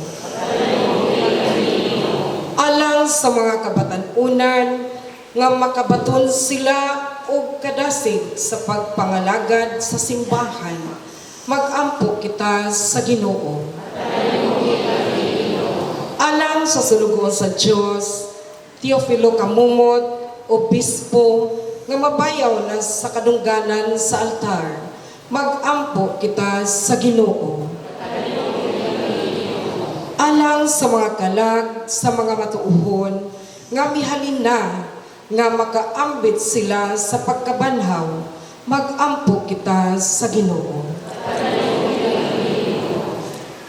Alang sa mga kabatan-unan nga makabaton sila og kadasig sa pagpangalagad sa simbahan, mag-ampo kita sa Ginoo. Alang sa sulugon sa Dios, Teofilo Kamumot, obispo nga mabayaw na sa kadungganan sa altar, mag-ampo kita sa Ginoo. Alang sa mga kalag, sa mga matuuhon, nga mihalin na, nga makaambit sila sa pagkabanhaw, mag-ampo kita sa Ginoo.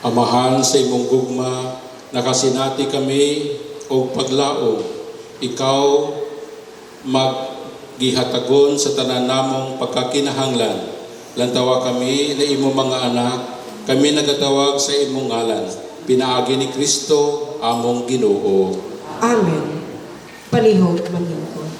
Amahan sa imong gugma, nakasinati kami o paglaom, ikaw maghihatagon sa tanan namong pagkakinahanglan. Lantawa kami na imong mga anak, kami nagatawag sa imong ngalan. Pinaagi ni Kristo among Ginoo. Amen. Palihog manlingkod.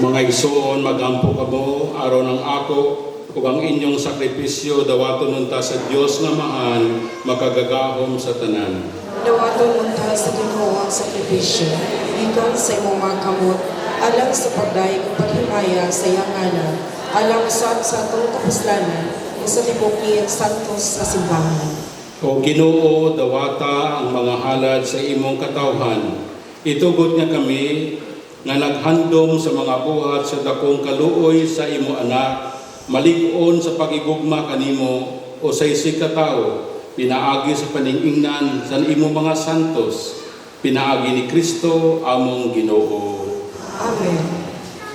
Mga igsoon, magampo kamo, aron ang ako, ug ang inyong sakripisyo, dawaton nunta sa Dios nga maan, makagagahom sa tanan. Dawaton unta sa Ginoo ang sakripisyo, gikan sa imong mga kamot, alang sa pagdayeg ug paghimaya sa iyang ngalan, alang sa atong kapuslanan, ug sa tibok iyang santos sa simbahan. O Ginoo, dawata ang mga halad sa imong katawhan. Itugod nga kami nga naghandom sa mga buhat sa dakong kaluoy sa imo anak, malig-on sa pagigugma kanimo o sa isig katao, pinaagi sa paningingnan sa imo mga santos, pinaagi ni Kristo among Ginoo. Amen.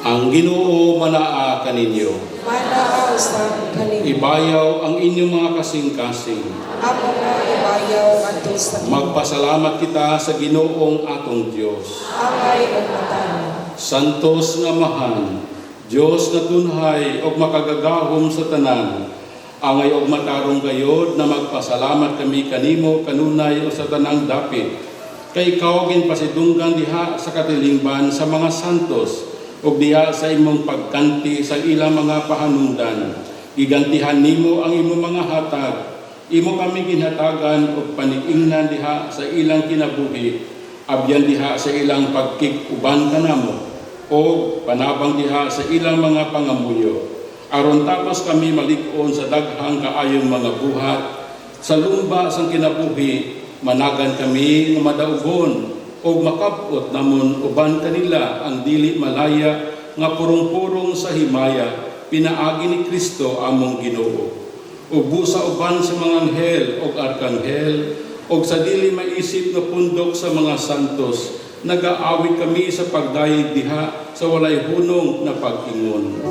Ang Ginoo manaa kaninyo. Manaa sa kanimo. Ibayaw ang inyong mga kasing-kasing. Amo nga ibayaw adto sa Magpasalamat kita sa Ginoong atong Dios. angay ug matano. Santos nga mahan, Dios na tunhay o makagagahom sa tanan, Angay og matarong gayod na magpasalamat kami kanimo kanunay o sa tanang dapit. Kay ikaw ginpasidunggan diha sa katilingban sa mga santos ug diha sa imong pagkanti sa ilang mga pahanungdan. Gigantihan nimo ang imong mga hatag. Imo kami ginhatagan og panig-ingnan diha sa ilang kinabuhi. Abyan diha sa ilang pagkig-uban kanamo o panabang diha sa ilang mga pangamuyo. Aron tapos kami malig-on sa daghang kaayong mga buhat, sa lumba sang kinabuhi, managan kami nga madaugon o makabot namon uban kanila ang dili malaya nga purong-purong sa himaya, pinaagi ni Kristo among Ginoo. O busa uban sa mga anghel o arkanghel, o sa dili maisip nga pundok sa mga santos, nag-aawit kami sa pagdayeg diha sa walay hunong na pag-ingon.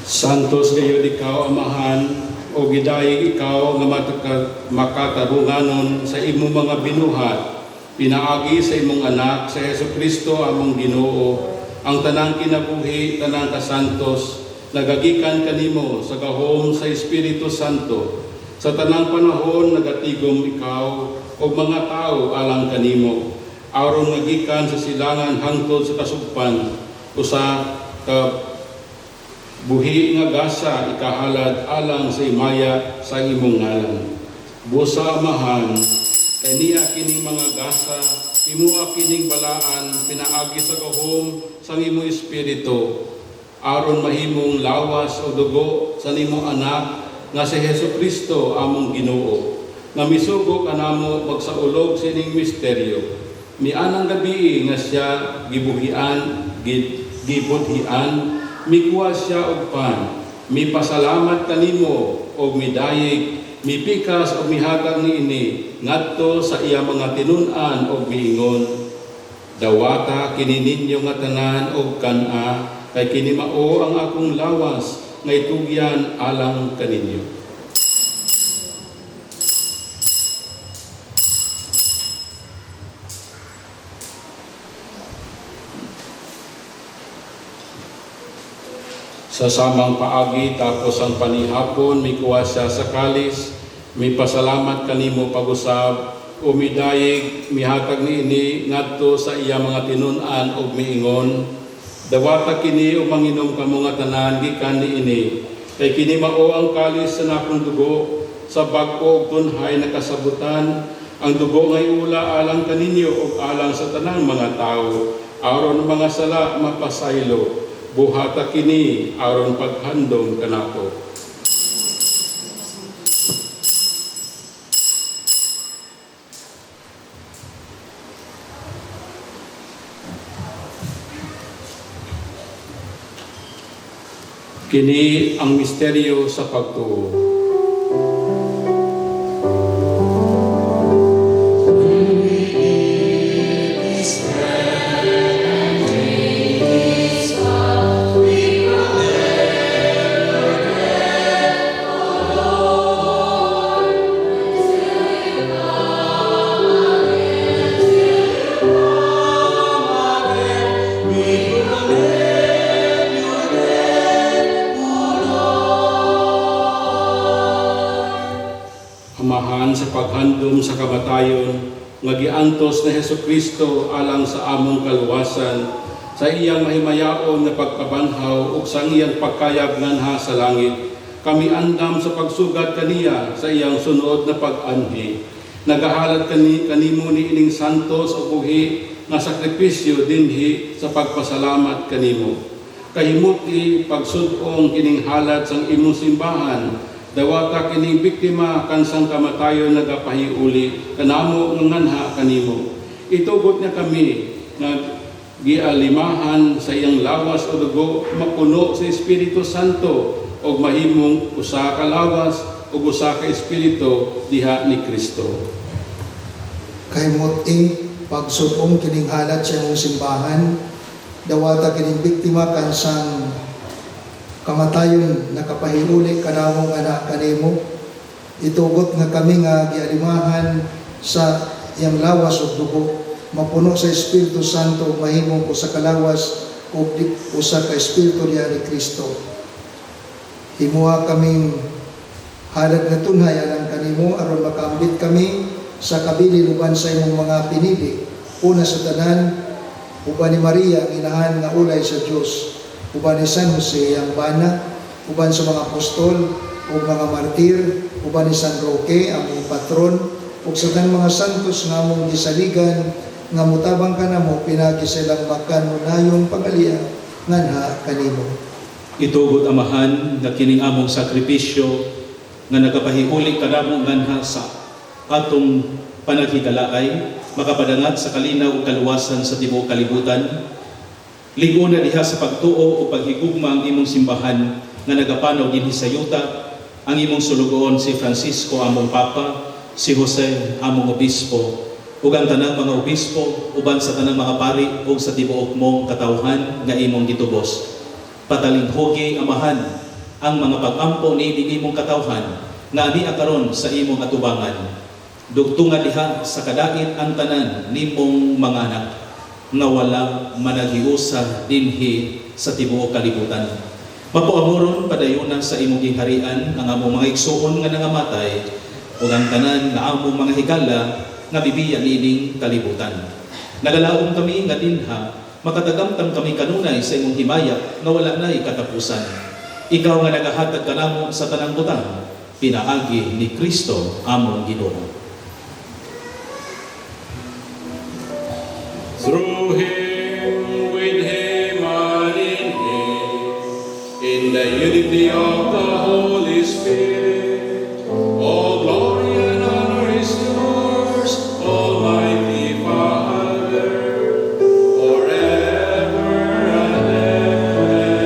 Santos gayud ikaw, Amahan, o gidayeg ikaw nga makatarunganon sa imong mga binuhat, pinaagi sa imong anak sa Hesukristo among Ginoo, ang tanang kinabuhi, tanang kasantos, nagagikan kanimo sa gahom sa Espiritu Santo, sa tanang panahon nagatigom ikaw o mga tao alang kanimo, aron nagikan sa silangan hangtod sa kasugpan, usa ka buhi nga gasa ikahalad alang sa imaya sa imong ngalan. Busa, Amahan, kaniya kining mga gasa, imua kining balaan, pinaagi sa gahom sa imong espiritu, aron mahimong lawas o dugo sa imong anak nga si Hesukristo among Ginoo, nga misugo kanamo magsaulog sining misteryo. Mianang gabi nga siya gibuhian, gibudhian, mikuha siya og pan, mipasalamat kanimo og midayeg, mipikas og mihatag niini ngadto sa iya mga tinun-an og miingon, dawata kini ninyo nga tanan og kan-a, kay kini mao ang akong lawas nga itugyan alang kaninyo. Sa samang paagi tapos ang panihapon, mikuha siya sa kalis, may pasalamat kanimo pag-usab, o midayeg, mihatag niini ngadto sa iya mga tinun-an og miingon, dawata kini o manginom kamo nga tanan gikan niini, kay kini mao ang kalis sa nakong dugo, sa bag-o ug tunhay na kasabutan, ang dugo ngay ula alang kaninyo ug alang sa tanang mga tawo, aron mga sala mapasaylo. Buhata kini aron paghandom kanako. Kini ang misteryo sa pagtuo. Amahan sa paghandom sa kamatayon, nga giantos na Hesukristo alang sa among kaluwasan, sa iyang mahimayaon na pagkabanhaw ug sa iyang pagkayag nganha sa langit, kami andam sa pagsugat kaniya sa iyang sunod na pag-anhi. Nagahalad kanimo ni ining santos o buhi nga sakripisyo dinhi sa pagpasalamat kanimo. Kahimuti pagsud-ong kining halad sang imong simbahan, dawata kining biktima kansang kamatayon nagapahiuli kanamo nganha kanimo. Itugot niya kami nga gialimahan sa iyang lawas o dugo, mapuno sa Espiritu Santo o mahimong usa ka lawas o usa ka espiritu diha ni Kristo. Kahimuti pagsud-ong kining halad sa imong simbahan, dawata kining biktima kansang kamatayon nakapahiuli kanamong anak kanimo. Itugot nga kami nga gialimahan sa iyang lawas ug dugo, mapuno sa Espiritu Santo ug mahimong usa ka lawas ug usa ka espiritu diha ni Kristo. Himuha kaming halad nga tunhay alang kanimo aron makaambit kami sa kabilin uban sa imong mga pinili, una sa tanan, uban ni Maria ang inahan nga ulay sa Dios, uban ni San Jose ang bana, uban sa mga apostol ug mga martir, uban ni San Roque ang mong patron, ug sa tanang mga santos nga among gisaligan nga mutabang kanamo pinagi silang makanunayong pagalian nganha kanimo. Itugod amahan nga kining among sakripisyo nga nagapahiuli kanamo nganha sa atong panaghigalaay makapadangat sa kalinaw ug kaluwasan sa tibuok kalibutan. Liguna diha sa pagtuo o paghigugma ang imong simbahan nga nagapanaw dinhi sa yuta, ang imong sulugoon si Francisco among Papa, si Jose among Obispo, ug ang tanang mga obispo uban sa tanang mga pari ug sa tibuok mong katawhan nga imong gitubos. Patalinghogi amahan ang mga pag-ampo ni imong katawhan nga ani karon sa imong atubangan. Dugtungan diha sa kadait ang tanan nimong mga anak nga walang managhiusa dinhi sa tibuok kalibutan. Mapuamoron padayunan sa imong gingharian ang among mga igsuon nga nangamatay ug ang tanan nga among mga higala nga bibiya nining kalibutan. Nagalaom kami nga dinha makatagamtam kami kanunay sa imong himaya nga wala nay katapusan. Ikaw nga nagahatag kanamo sa tanang butang, pinaagi ni Kristo among Ginoo. Through Him, with Him, and in the unity of the Holy Spirit, all glory and honor is yours, Almighty Father, forever and ever.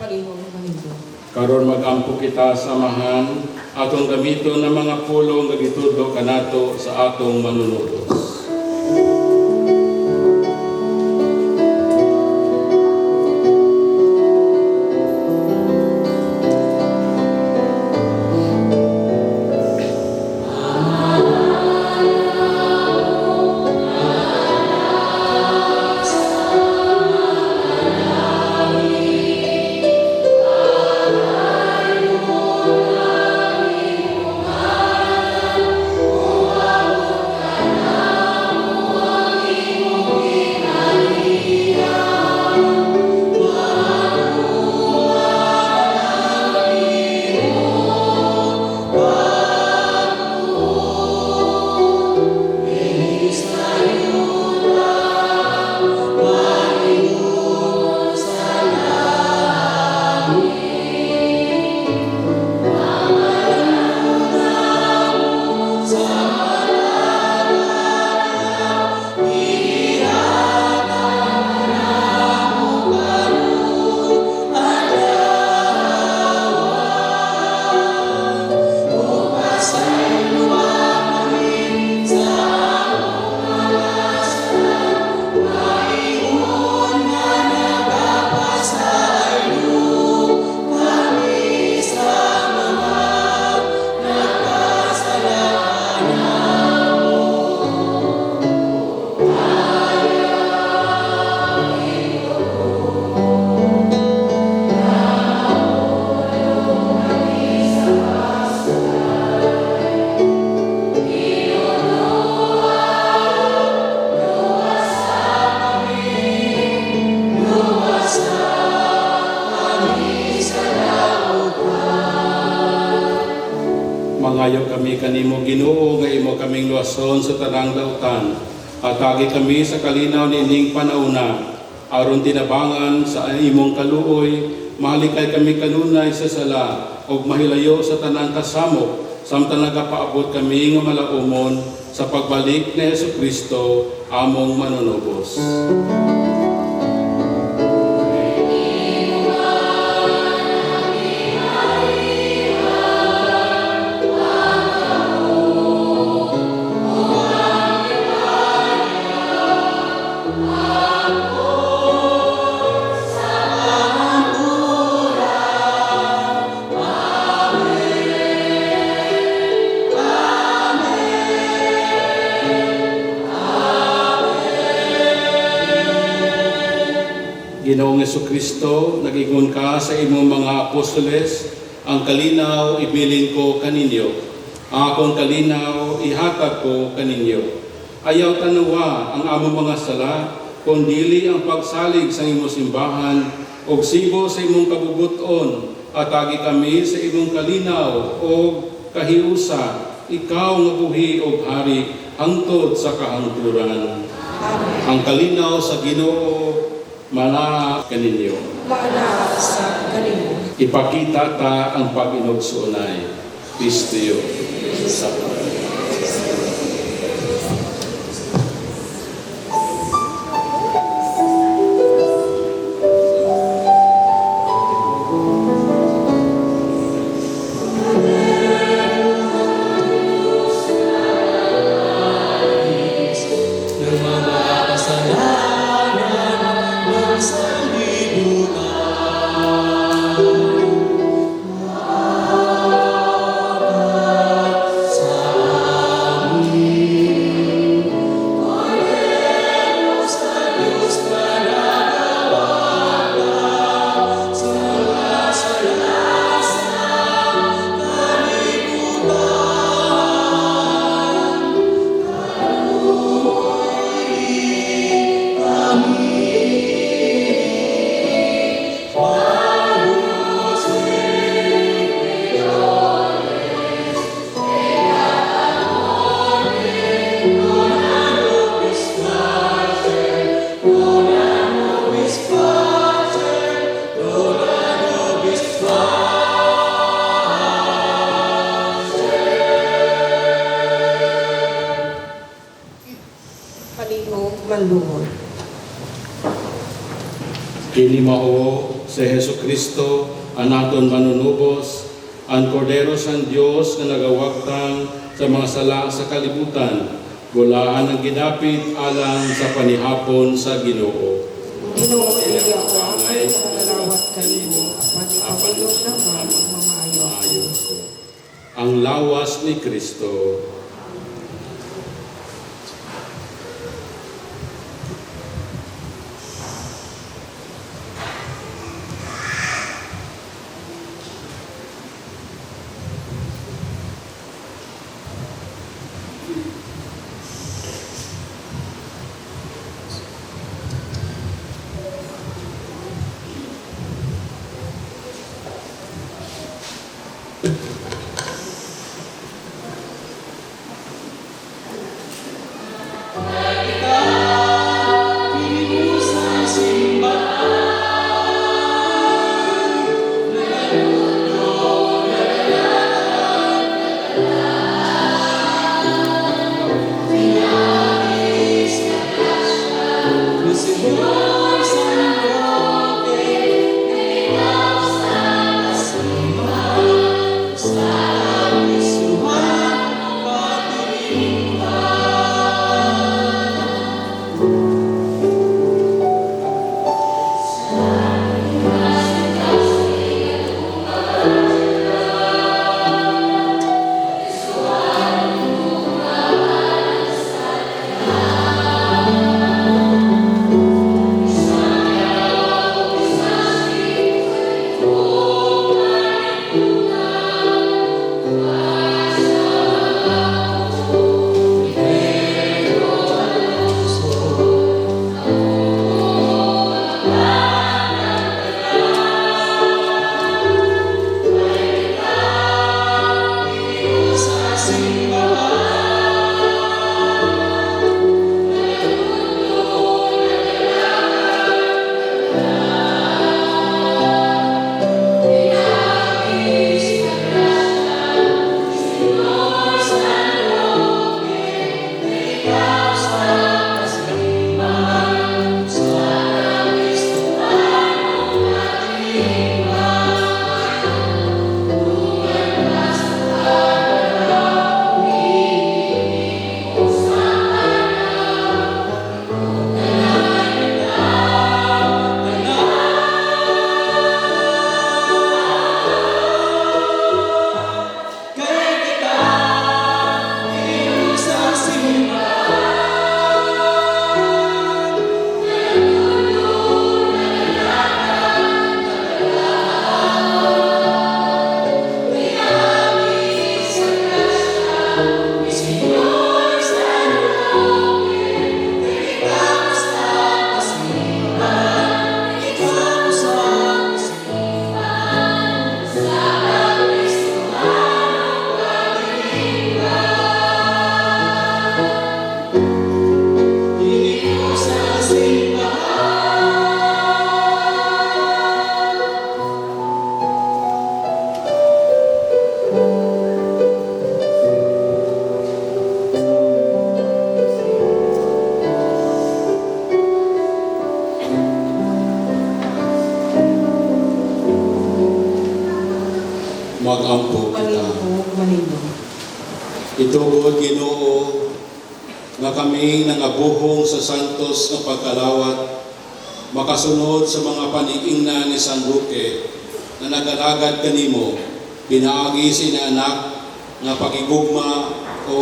Palihog Manindong. Karon magampo kita samahan atong gamiton ng mga pulong nga gitudlo kanato sa atong manunutos. kanimo Ginoo nga imo kaming luwason sa tanang dautan. Atagi kami sa kalinaw nining panahuna aron tinabangan sa imong kaluoy, mahalikay kami kanunay sa sala ug mahilayo sa tanang kasamok samtang nagapaabot kami nga malaumon sa pagbalik ni Jesucristo among manunubos. Ginoong Jesucristo, nag-ingon ka sa imong mga apostoles, ang kalinaw ibilin ko kaninyo. Ang akong kalinaw ihatag ko kaninyo. Ayaw tanawa ang among mga sala, kundili ang pagsalig sa imong simbahan, o sibo sa imong kabubuton, atagi kami sa imong kalinaw o kahiusa, ikaw nga buhi o hari, hangtod sa kahangturan. Ang kalinaw sa Ginoo, mana kaninyo. Maana sa kanimo. Ipakita ta ang pag-inugsunay. Pistiyo. Sa ng mga kasalanan ng sanlibutan. Sa amin, Panginoos na Diyos na nagawagan sa lasalasang kalibutan. Palihog manluhod. kini mao si Jesucristo, ang aton manunubos, ang kordero sang Dios nga nagawagtang sa mga sala sa kalibutan, bulaan ang ginapit alang sa panihapon sa Ginoo. Ginoo, iya ko ang pangalawat kanimo, panipabulog naman ang mamayo. Ang lawas ni Kristo. Mag-ampo kita. Paningog manino. Itugod, Ginoo, nga kami nangabuhong sa santos nga pagkalawat, makasunod sa mga paniingna ni San Roque na nagalagad kanimo, pinaagi sa inaanak nga pagigugma o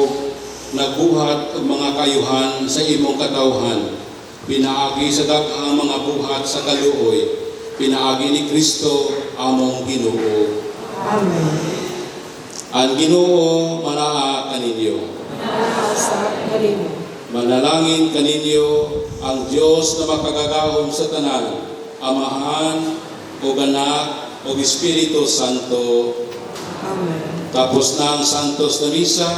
nagbuhat og mga kayuhan sa imong katawhan, pinaagi sa daghang mga buhat sa kaluoy, pinaagi ni Kristo among Ginoo. Amen. Ang Ginoo manaa kaninyo. Sa kanino. Manalangin kaninyo ang Dios na makagagahom sa tanan, Amahan o Anak o Espiritu Santo. Amen. Tapos na ang Santos na Misa,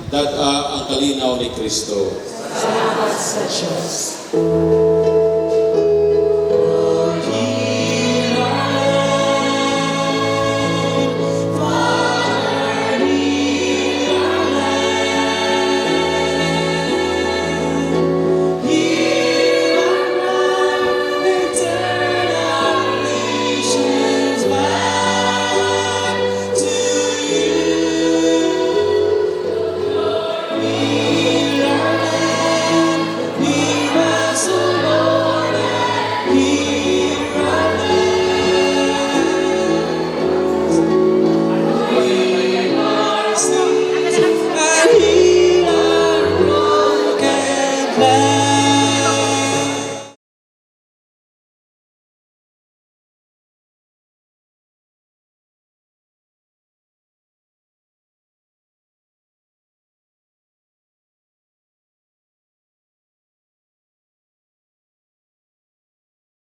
dad ang kalinaw ni Kristo. Salamat sa Diyos.